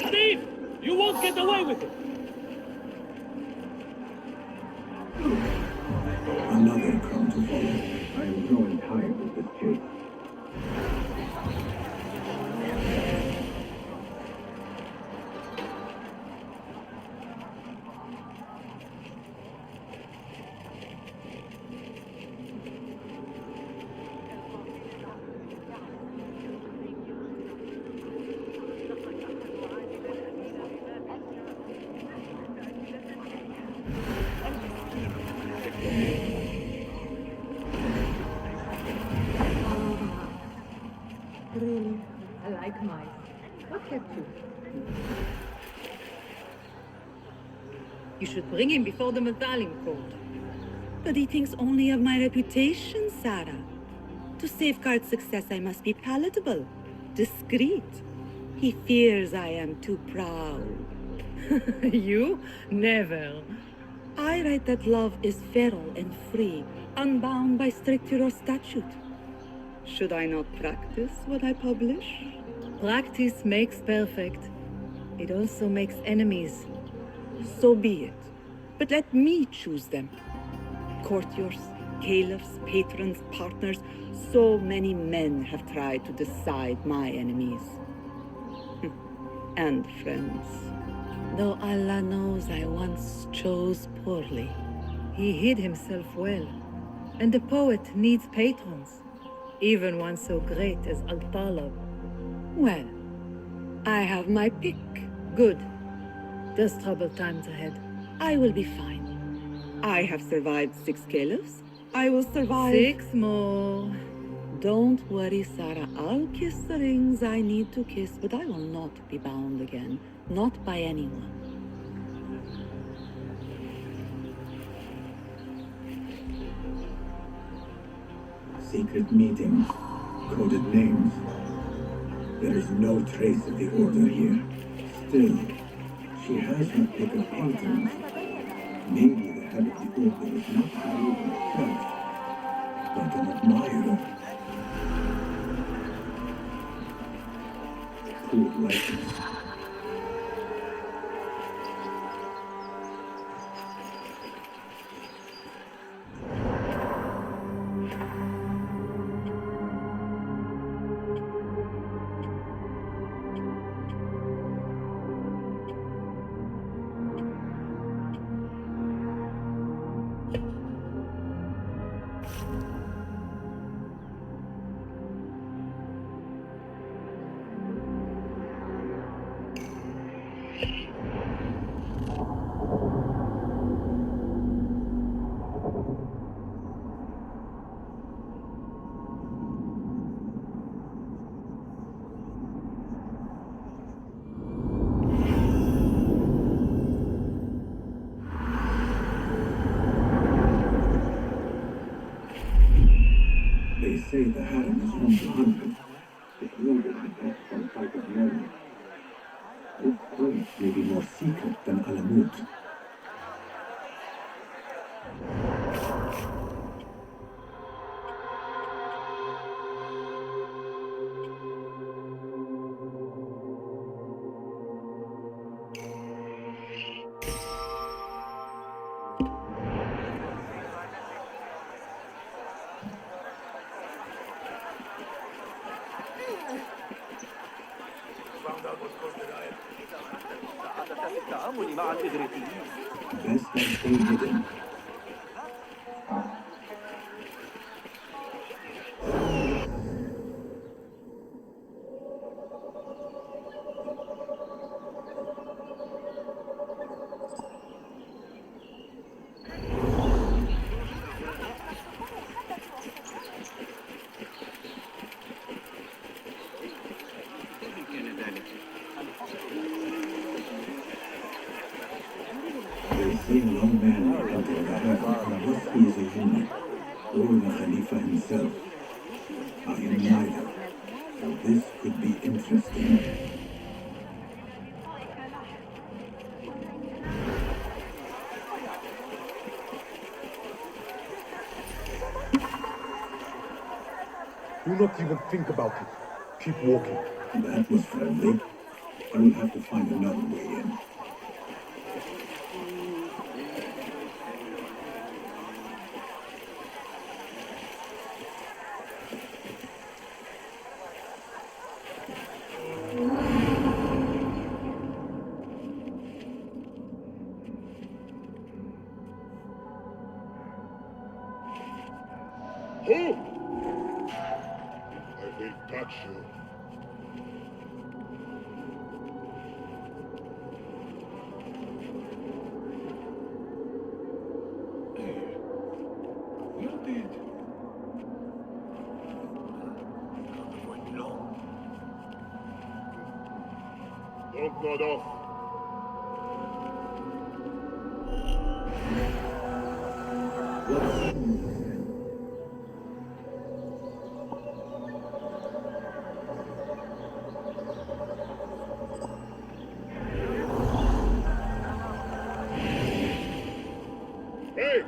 Steve! You won't get away with it! Another crown to follow. I am growing tired of this chase. Really? I like mine. What kept you? You should bring him before the Medalim court. But he thinks only of my reputation, Sarah. To safeguard success, I must be palatable, discreet. He fears I am too proud. You? Never. I write that love is feral and free, unbound by stricture or statute. Should I not practice what I publish? Practice makes perfect. It also makes enemies. So be it. But let me choose them. Courtiers, caliphs, patrons, partners. So many men have tried to decide my enemies. And friends. Though Allah knows I once chose poorly. He hid himself well. And the poet needs patrons. Even one so great as Al-Talib. Well, I have my pick. Good. There's troubled times ahead. I will be fine. I have survived 6 caliphs. I will survive 6 more. Don't worry, Sarah. I'll kiss the rings I need to kiss, but I will not be bound again. Not by anyone. Secret meetings, coded names. There is no trace of the order here. Still, she has her pick of patrons. Maybe the head of the order is not the order itself, but an admirer. Poor likeness. They say the harem is home to hundreds. The order depends on type of men. This place may be more secret than Alamut. Best I stay hidden. or the Khalifa himself. I am neither, so this could be interesting. Do not even think about it. Keep walking. That was friendly. I will have to find another way in. Who? I will catch you. Where did? Don't nod off. Hey!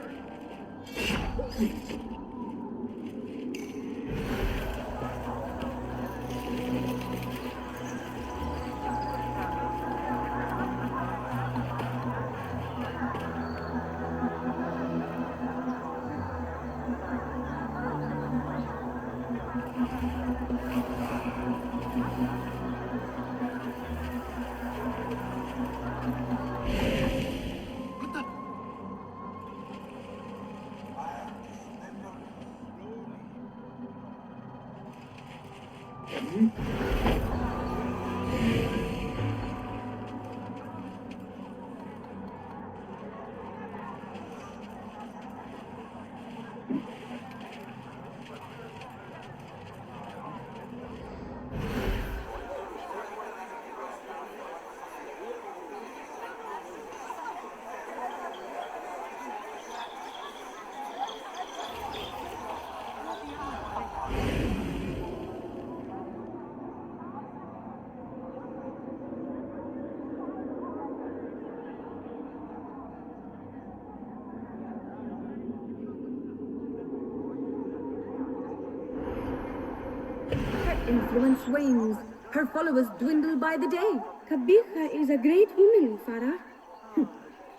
Influence wanes. Her followers dwindle by the day. Kabiha is a great woman, Farah.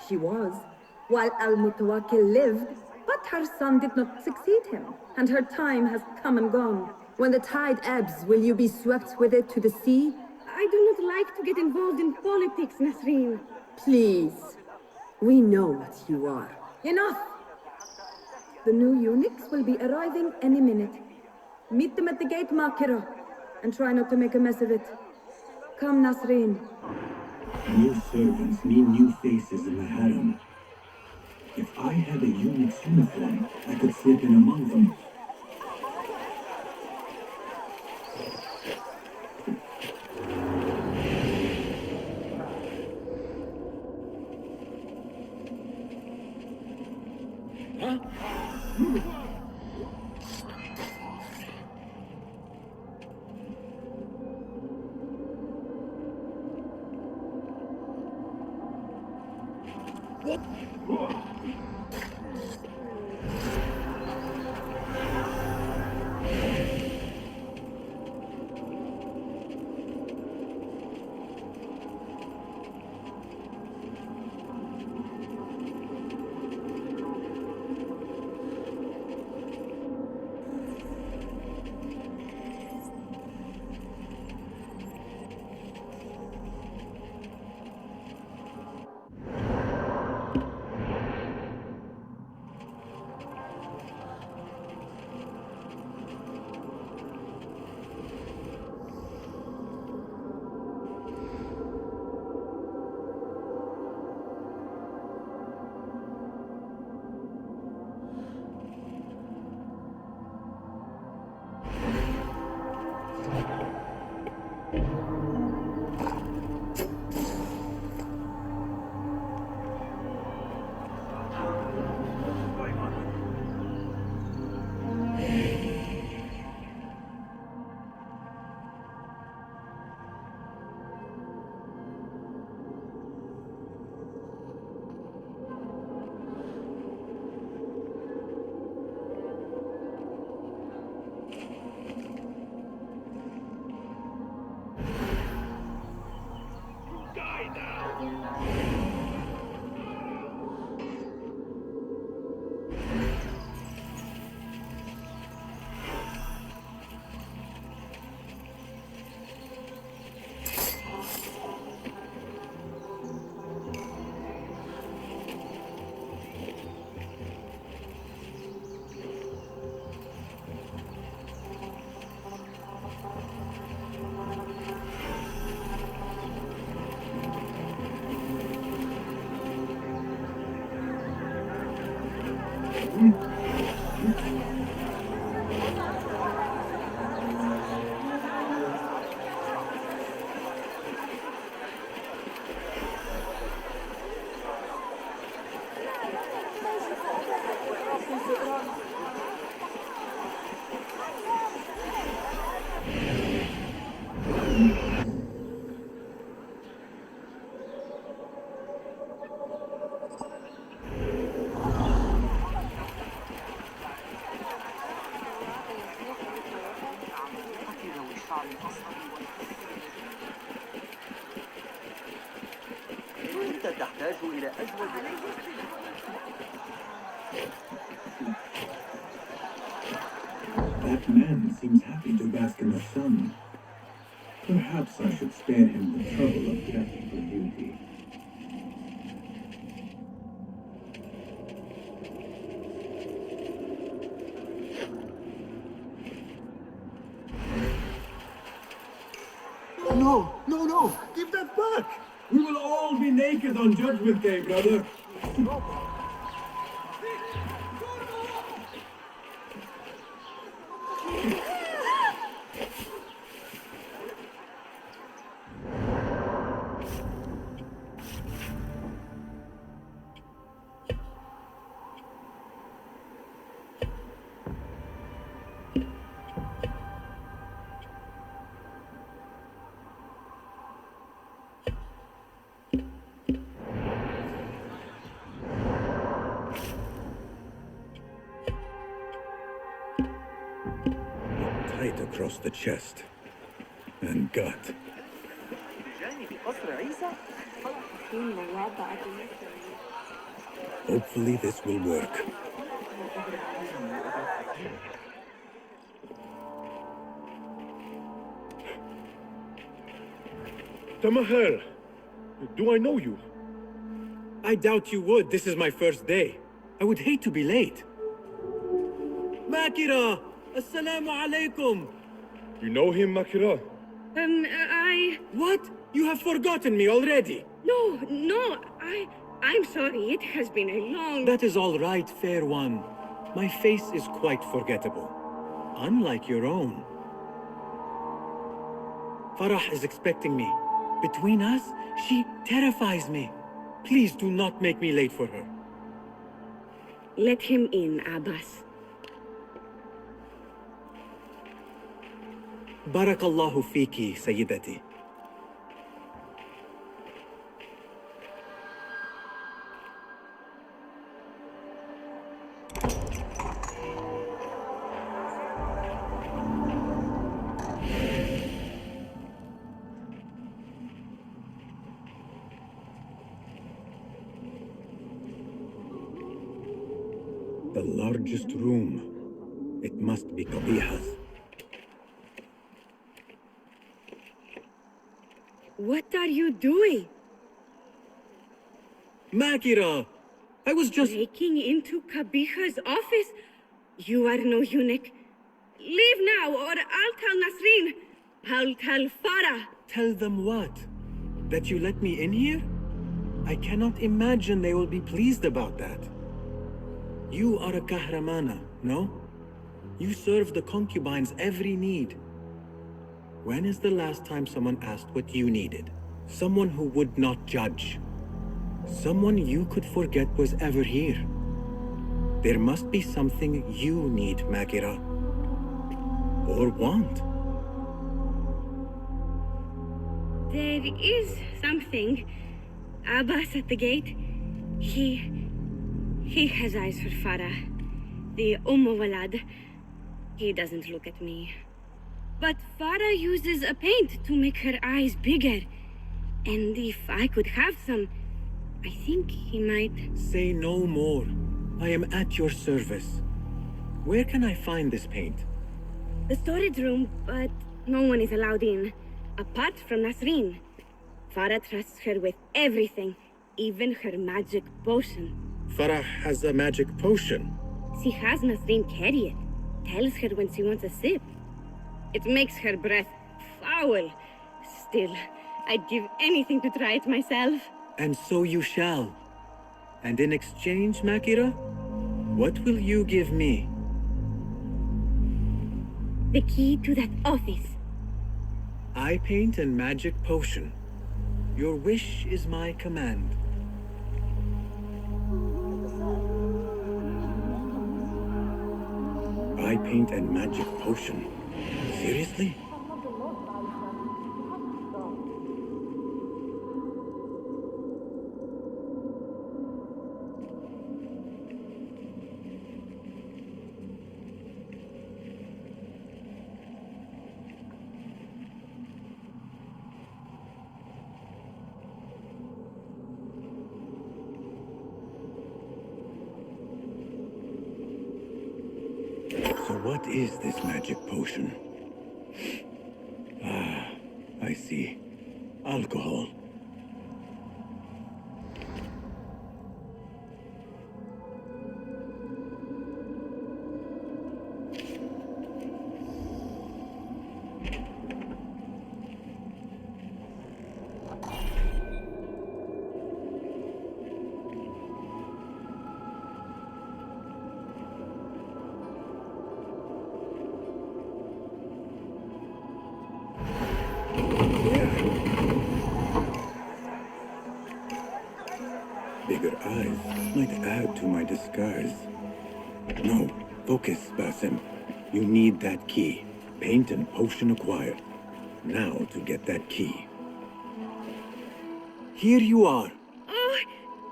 She was, while Al-Mutawakkil lived, but her son did not succeed him, and her time has come and gone. When the tide ebbs, will you be swept with it to the sea? I do not like to get involved in politics, Nasreen. Please. We know what you are. Enough! The new eunuchs will be arriving any minute. Meet them at the gate, Makira, and try not to make a mess of it. Come, Nasreen. New servants mean new faces in the harem. If I had a eunuch's uniform, I could slip in among them. أنت تحتاج إلى أجود That man seems happy to bask in the sun. Perhaps I should spare him the trouble of checking for beauty. No, no, no! Give that back! We will all be naked on Judgment Day, brother. Tight across the chest and gut. Hopefully this will work. Tamahel, do I know you? I doubt you would. This is my first day. I would hate to be late. Makira! Assalamu alaikum! You know him, Makira? What? You have forgotten me already? No, I'm sorry. It has been a long... That is all right, fair one. My face is quite forgettable. Unlike your own. Farah is expecting me. Between us, she terrifies me. Please do not make me late for her. Let him in, Abbas. Barakallahu fiki, Sayyidati. The largest room. It must be Qabiha's. What are you doing? Makira! I was just... Breaking into Qabiha's office? You are no eunuch. Leave now, or I'll tell Nasreen. I'll tell Farah. Tell them what? That you let me in here? I cannot imagine they will be pleased about that. You are a kahramana, no? You serve the concubines every need. When is the last time someone asked what you needed? Someone who would not judge. Someone you could forget was ever here. There must be something you need, Makira. Or want. There is something. Abbas at the gate. He has eyes for Farah. The Walad. He doesn't look at me. But Farah uses a paint to make her eyes bigger. And if I could have some, I think he might... Say no more. I am at your service. Where can I find this paint? The storage room, but no one is allowed in. Apart from Nasreen. Farah trusts her with everything, even her magic potion. Farah has a magic potion. She has Nasreen carry it. Tells her when she wants a sip. It makes her breath foul. Still, I'd give anything to try it myself. And so you shall. And in exchange, Makira, what will you give me? The key to that office. Eye paint and magic potion. Your wish is my command. Eye paint and magic potion. Seriously? What is this magic potion? Ah, I see. Alcohol. Bigger eyes might add to my disguise. No, focus, Basim. You need that key. Paint and potion acquired. Now to get that key. Here you are. Oh,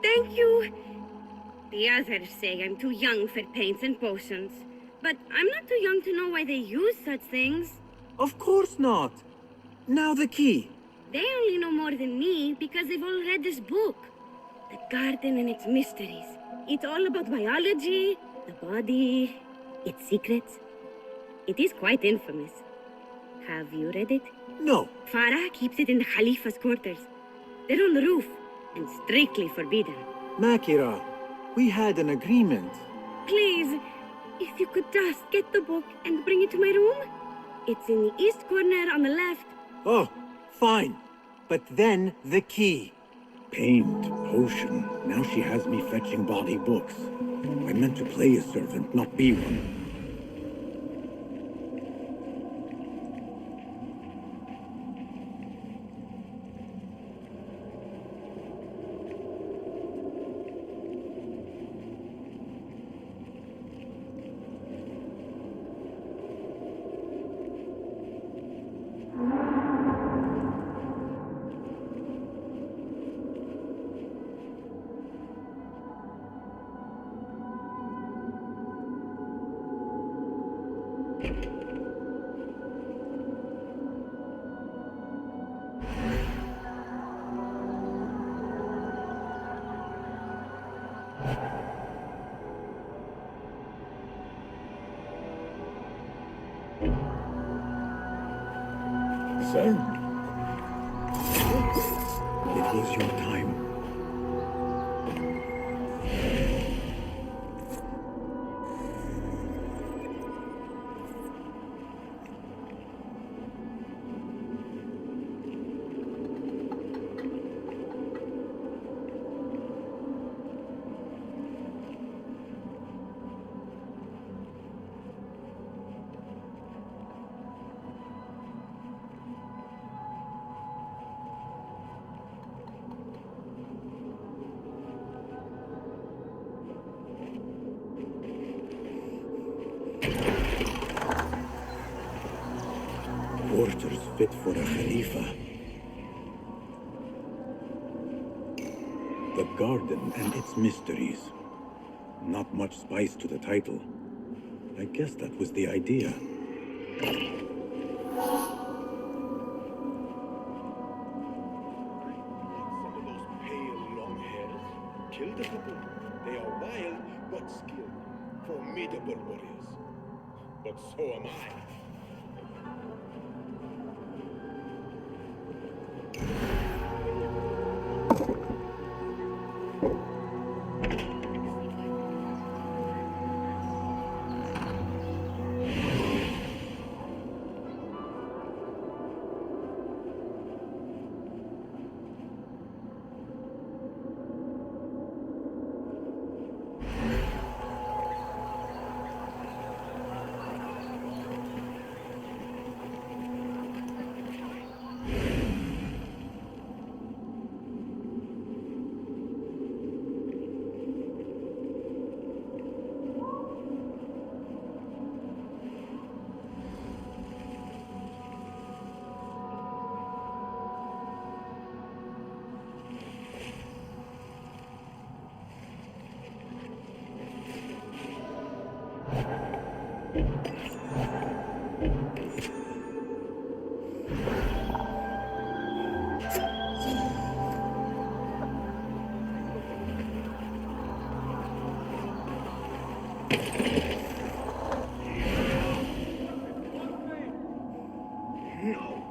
thank you. The others say I'm too young for paints and potions. But I'm not too young to know why they use such things. Of course not. Now the key. They only know more than me because they've all read this book. The garden and its mysteries. It's all about biology, the body, its secrets. It is quite infamous. Have you read it? No. Farah keeps it in the Khalifa's quarters. They're on the roof and strictly forbidden. Makira, we had an agreement. Please, if you could just get the book and bring it to my room. It's in the east corner on the left. Oh, fine. But then the key. Paint, potion. Now she has me fetching body books. I meant to play a servant, not be one. Sir? It was your time. Quarters fit for a Khalifa. The garden and its mysteries. Not much spice to the title. I guess that was the idea. Some of those pale, long hairs. Kill the couple. They are wild, but skilled. Formidable warriors. But so am I. No.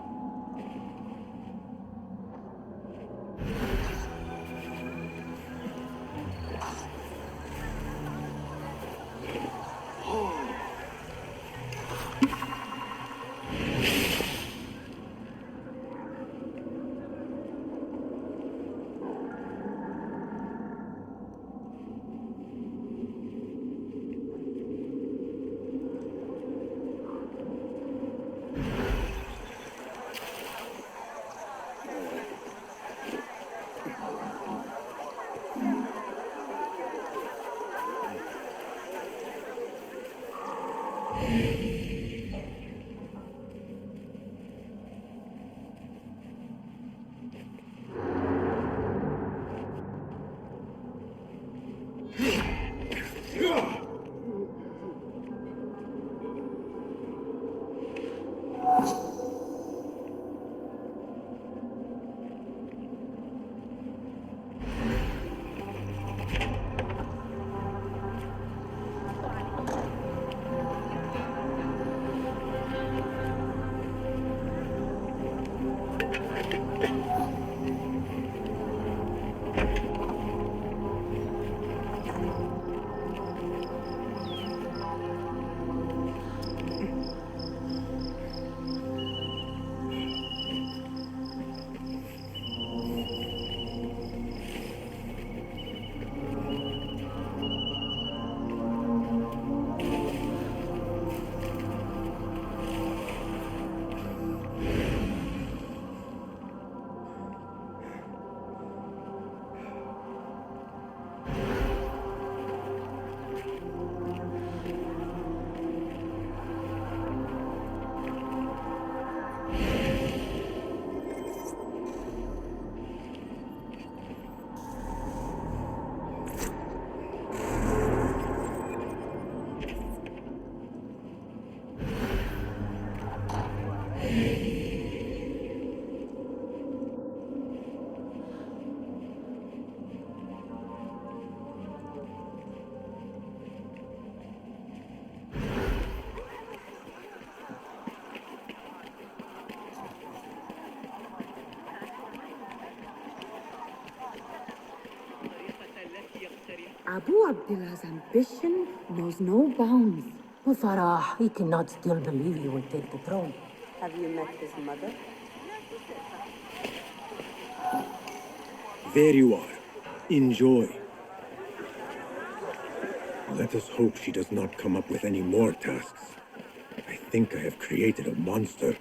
Abu Abdullah's ambition knows no bounds. Well, Farah, he cannot still believe he will take the throne. Have you met his mother? There you are. Enjoy. Let us hope she does not come up with any more tasks. I think I have created a monster.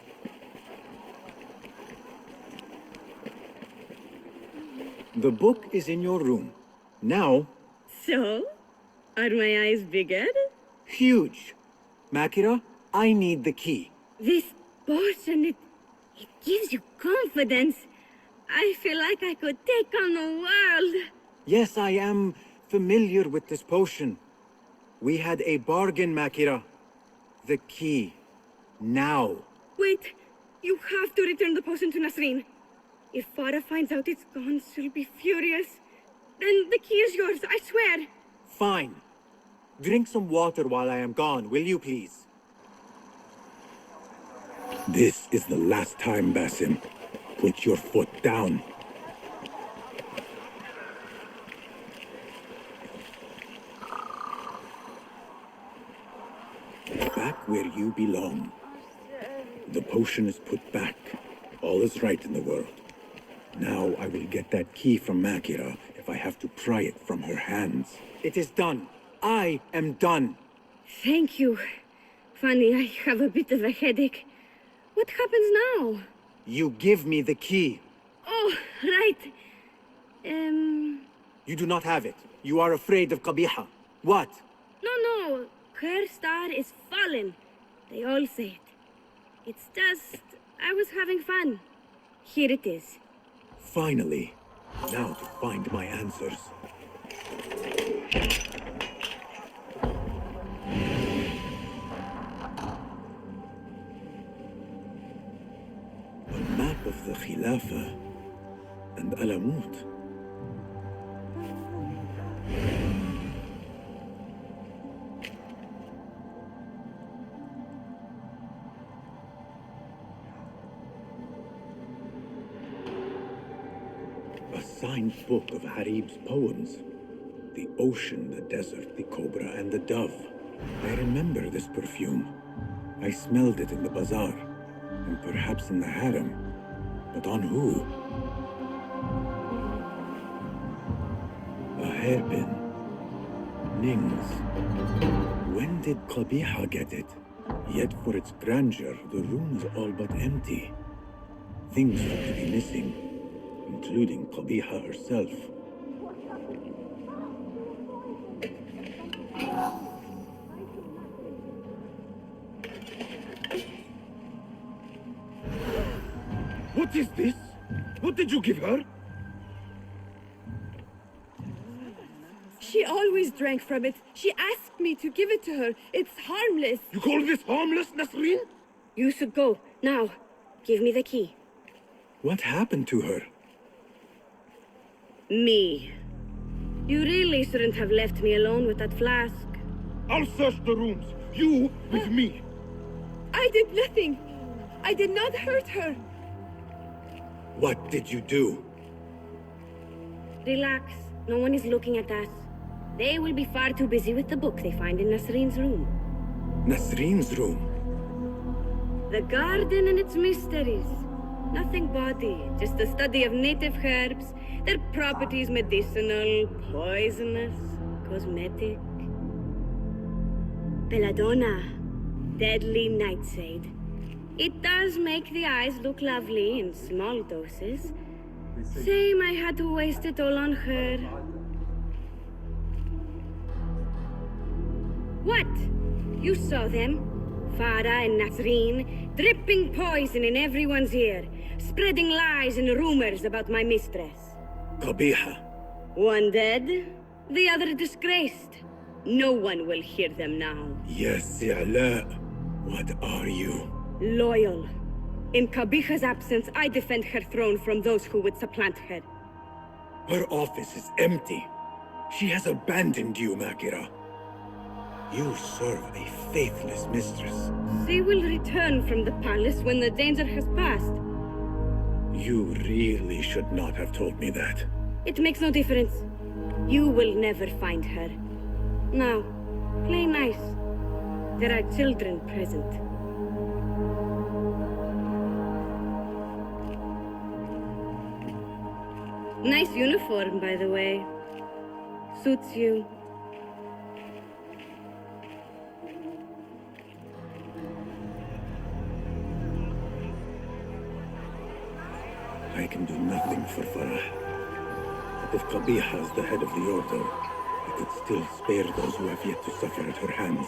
The book is in your room. Now... So? Are my eyes bigger? Huge. Makira, I need the key. This potion, it gives you confidence. I feel like I could take on the world. Yes, I am familiar with this potion. We had a bargain, Makira. The key. Now. Wait, you have to return the potion to Nasreen. If Farah finds out it's gone, she'll be furious. Then the key is yours, I swear. Fine. Drink some water while I am gone, will you please? This is the last time, Basim. Put your foot down. Back where you belong. The potion is put back. All is right in the world. Now I will get that key from Makira if I have to pry it from her hands. It is done. I am done. Thank you. Funny, I have a bit of a headache. What happens now? You give me the key. Oh, right. You do not have it. You are afraid of Qabiha. What? No. Her star is fallen. They all say it. It's just... I was having fun. Here it is. Finally. Now to find my answers. A map of the Khilafah and Alamut. signed book of Harib's poems. The ocean, the desert, the cobra, and the dove. I remember this perfume. I smelled it in the bazaar, and perhaps in the harem. But on who? A hairpin. Nings. When did Qabiha get it? Yet for its grandeur, the room is all but empty. Things ought to be missing, including Qabiha herself. What is this? What did you give her? She always drank from it. She asked me to give it to her. It's harmless. You call this harmless, Nasreen? You should go. Now, give me the key. What happened to her? Me. You really shouldn't have left me alone with that flask. I'll search the rooms. You with me. I did nothing. I did not hurt her. What did you do? Relax. No one is looking at us. They will be far too busy with the book they find in Nasreen's room. Nasreen's room? The garden and its mysteries. Nothing bawdy, just a study of native herbs, their properties medicinal, poisonous, cosmetic. Belladonna, deadly nightshade. It does make the eyes look lovely in small doses. Shame I had to waste it all on her. What? You saw them? Farah and Nasreen, dripping poison in everyone's ear, spreading lies and rumors about my mistress. Qabiha. One dead, the other disgraced. No one will hear them now. Yes, I'La. What are you? Loyal. In Qabiha's absence, I defend her throne from those who would supplant her. Her office is empty. She has abandoned you, Makira. You serve a faithless mistress. She will return from the palace when the danger has passed. You really should not have told me that. It makes no difference. You will never find her. Now, play nice. There are children present. Nice uniform, by the way. Suits you. I can do nothing for Farah. But if Qabiha is the head of the order, I could still spare those who have yet to suffer at her hands.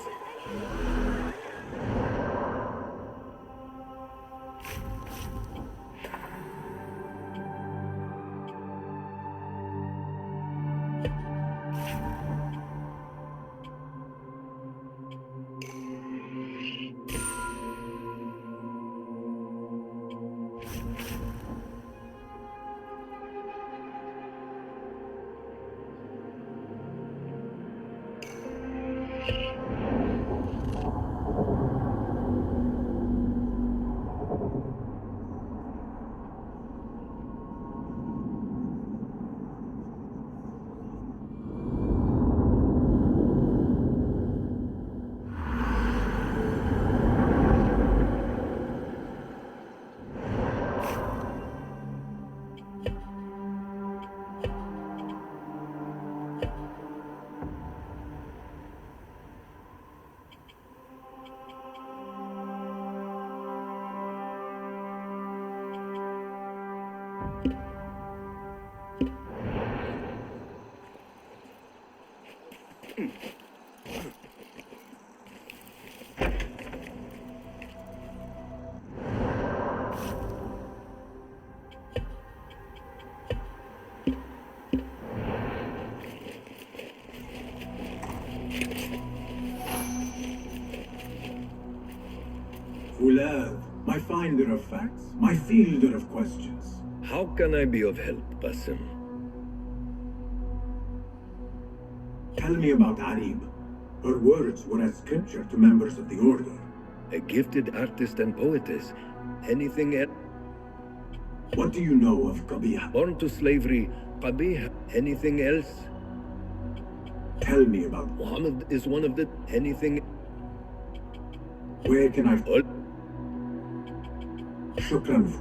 Ulad, my finder of facts, my fielder of questions. How can I be of help, Basim? Tell me about Arib. Her words were as scripture to members of the order. A gifted artist and poetess. Anything else? What do you know of Qabiha? Born to slavery, Qabih, anything else? Tell me about Muhammad is one of the anything. Where can I... Shukran.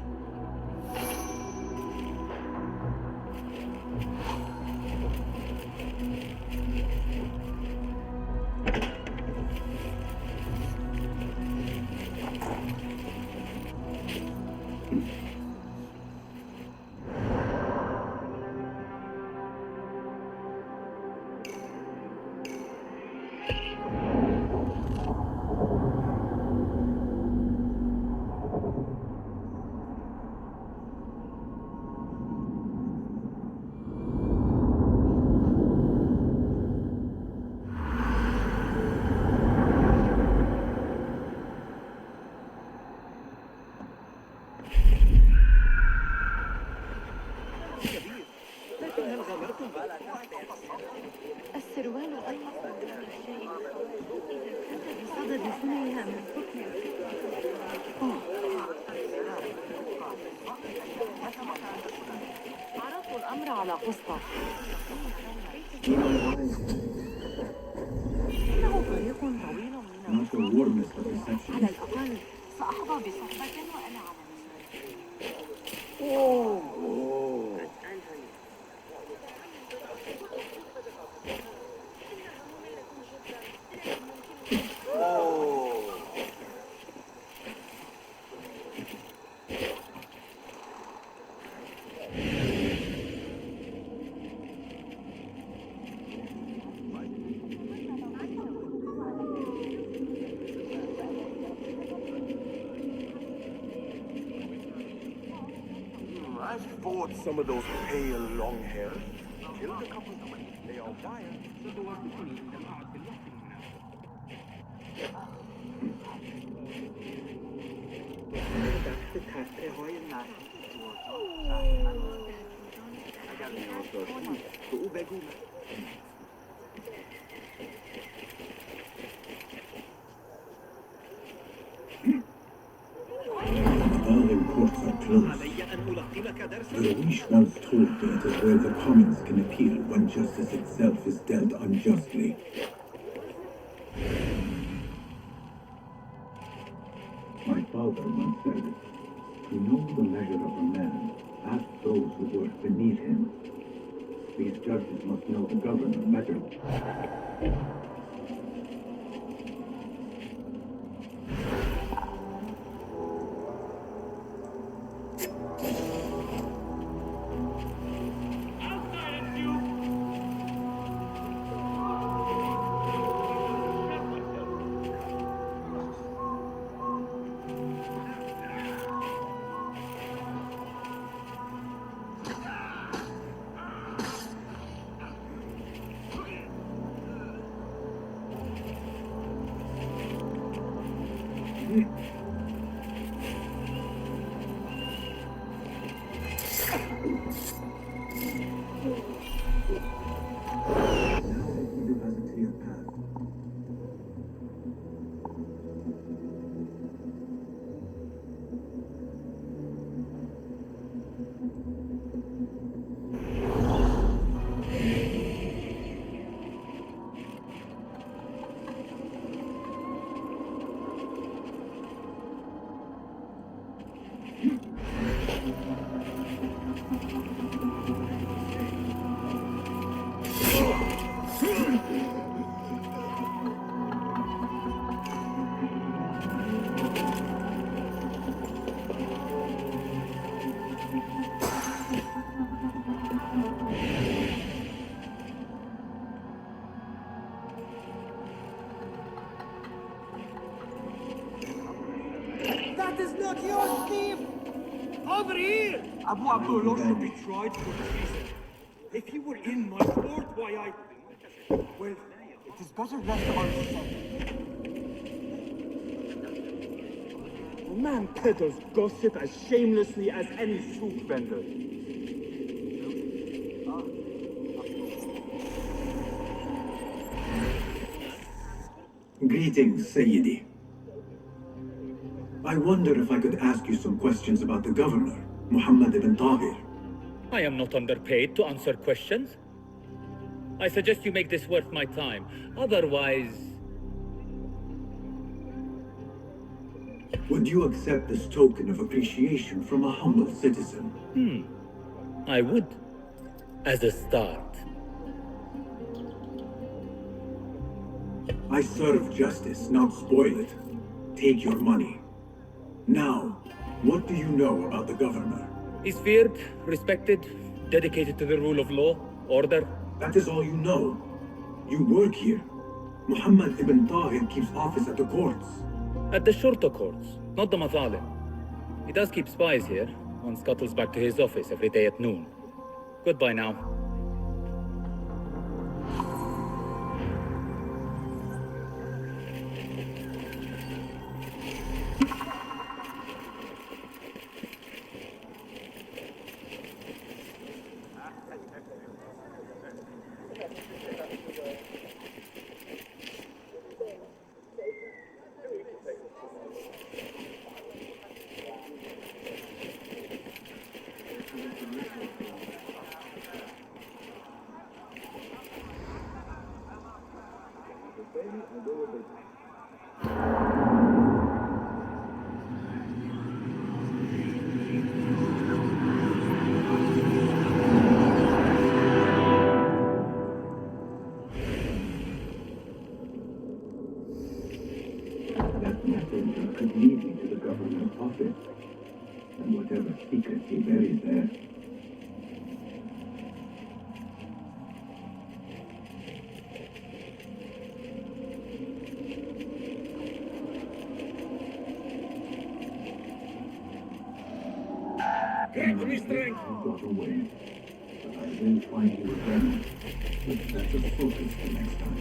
السروال ضيق شيء إذا كنت بصدد ثنيها من حكم عرضت الأمر على قسطة إنه طريق طويل من على الأقل سأحظى بصحبة وأنا على I've fought some of those pale, long hairs. Killed a couple. They are wild. All imports are closed. The wish once told me it is where the commons can appeal when justice itself is dealt unjustly. My father once said, to know the measure of a man, ask those who work beneath him. These judges must know the governor better. That is not your thief! Over here! Abu Abdul ought to be tried for treason. If he were in my court, why well, it is better left unsaid. A man peddles gossip as shamelessly as any souk vendor. Greetings, Sayyidi. I wonder if I could ask you some questions about the governor, Muhammad ibn Tahir. I am not underpaid to answer questions. I suggest you make this worth my time. Otherwise... Would you accept this token of appreciation from a humble citizen? I would. As a start. I serve justice, not spoil it. Take your money. Now, what do you know about the governor? He's feared, respected, dedicated to the rule of law, order. That is all you know. You work here. Muhammad ibn Tahir keeps office at the courts. At the shorter courts, not the Mathalim. He does keep spies here. One scuttles back to his office every day at noon. Goodbye now. That messenger could lead me to the governor's office, and whatever secret he buries there. Grant me strength! You got away, but I will find you again. With better focus the next time.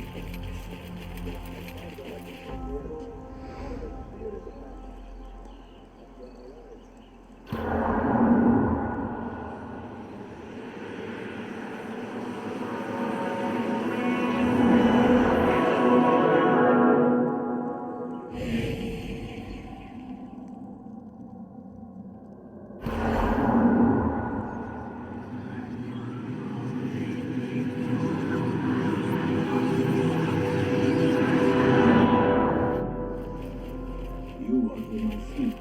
You are whom I seek.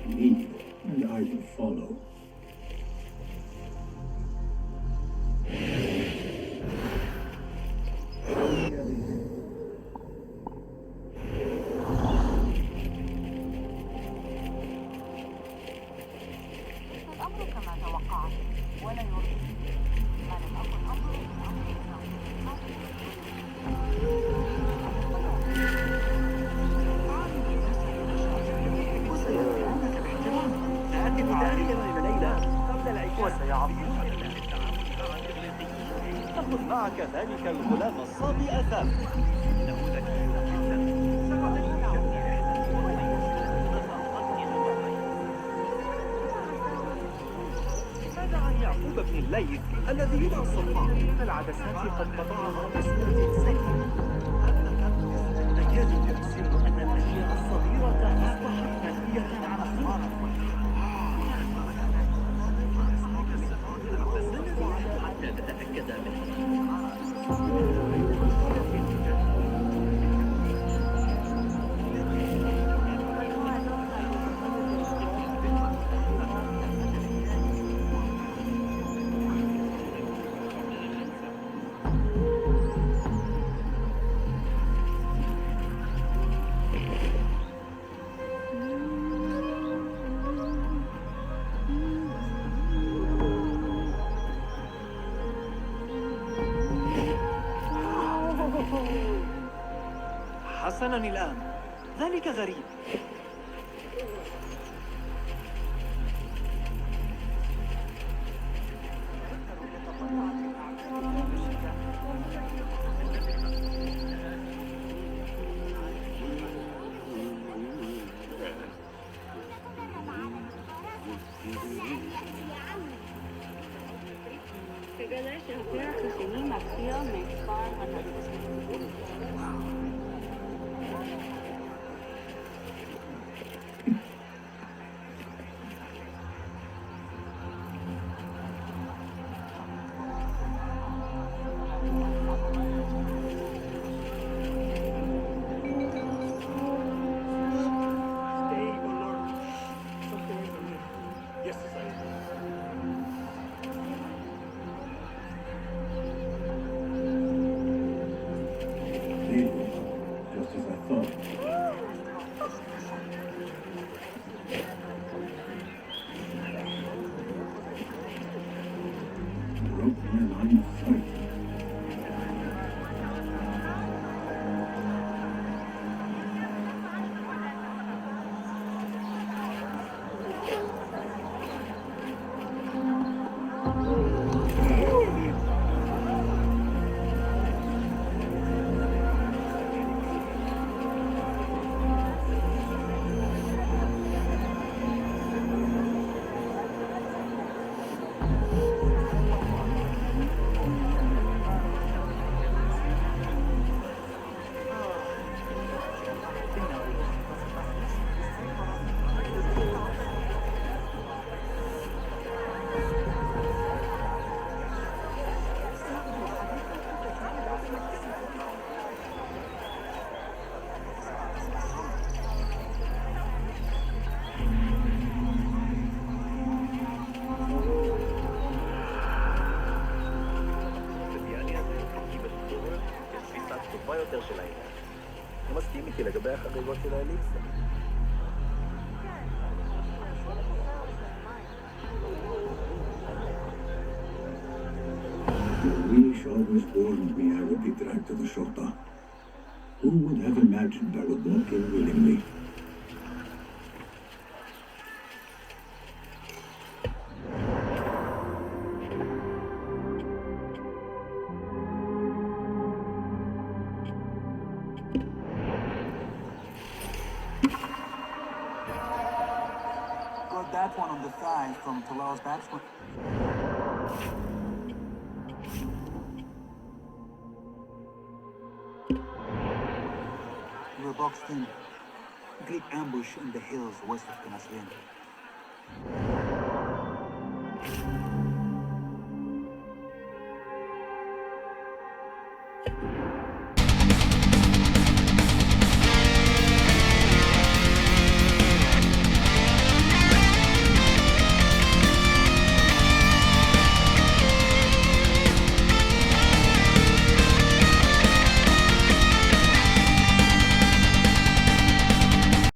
Lead, and I will follow. الأمر كما توقعت ولا يرضي ما لم أكن أنظر خذ معك ذلك الغلام الصبي أثام. ماذا عن يعقوب بن الليث الذي يدعى الصفار؟ العدسات قد قطعها بصورة سيئة. نكاد يحسن أن الأشياء الصغيرة أصبحت مالية على الصغار. حتى نتأكد منه. حسناً الآن ذلك غريب. in line of sight. של העניין. הוא מסכים איתי לגבי החריגות של ליסה. The leash always warned me I would be dragged to the shota. Who would have imagined I would walk in willingly? Got that one on the thigh from Talal's batsman. We're boxed in. Great ambush in the hills west of Canasvian.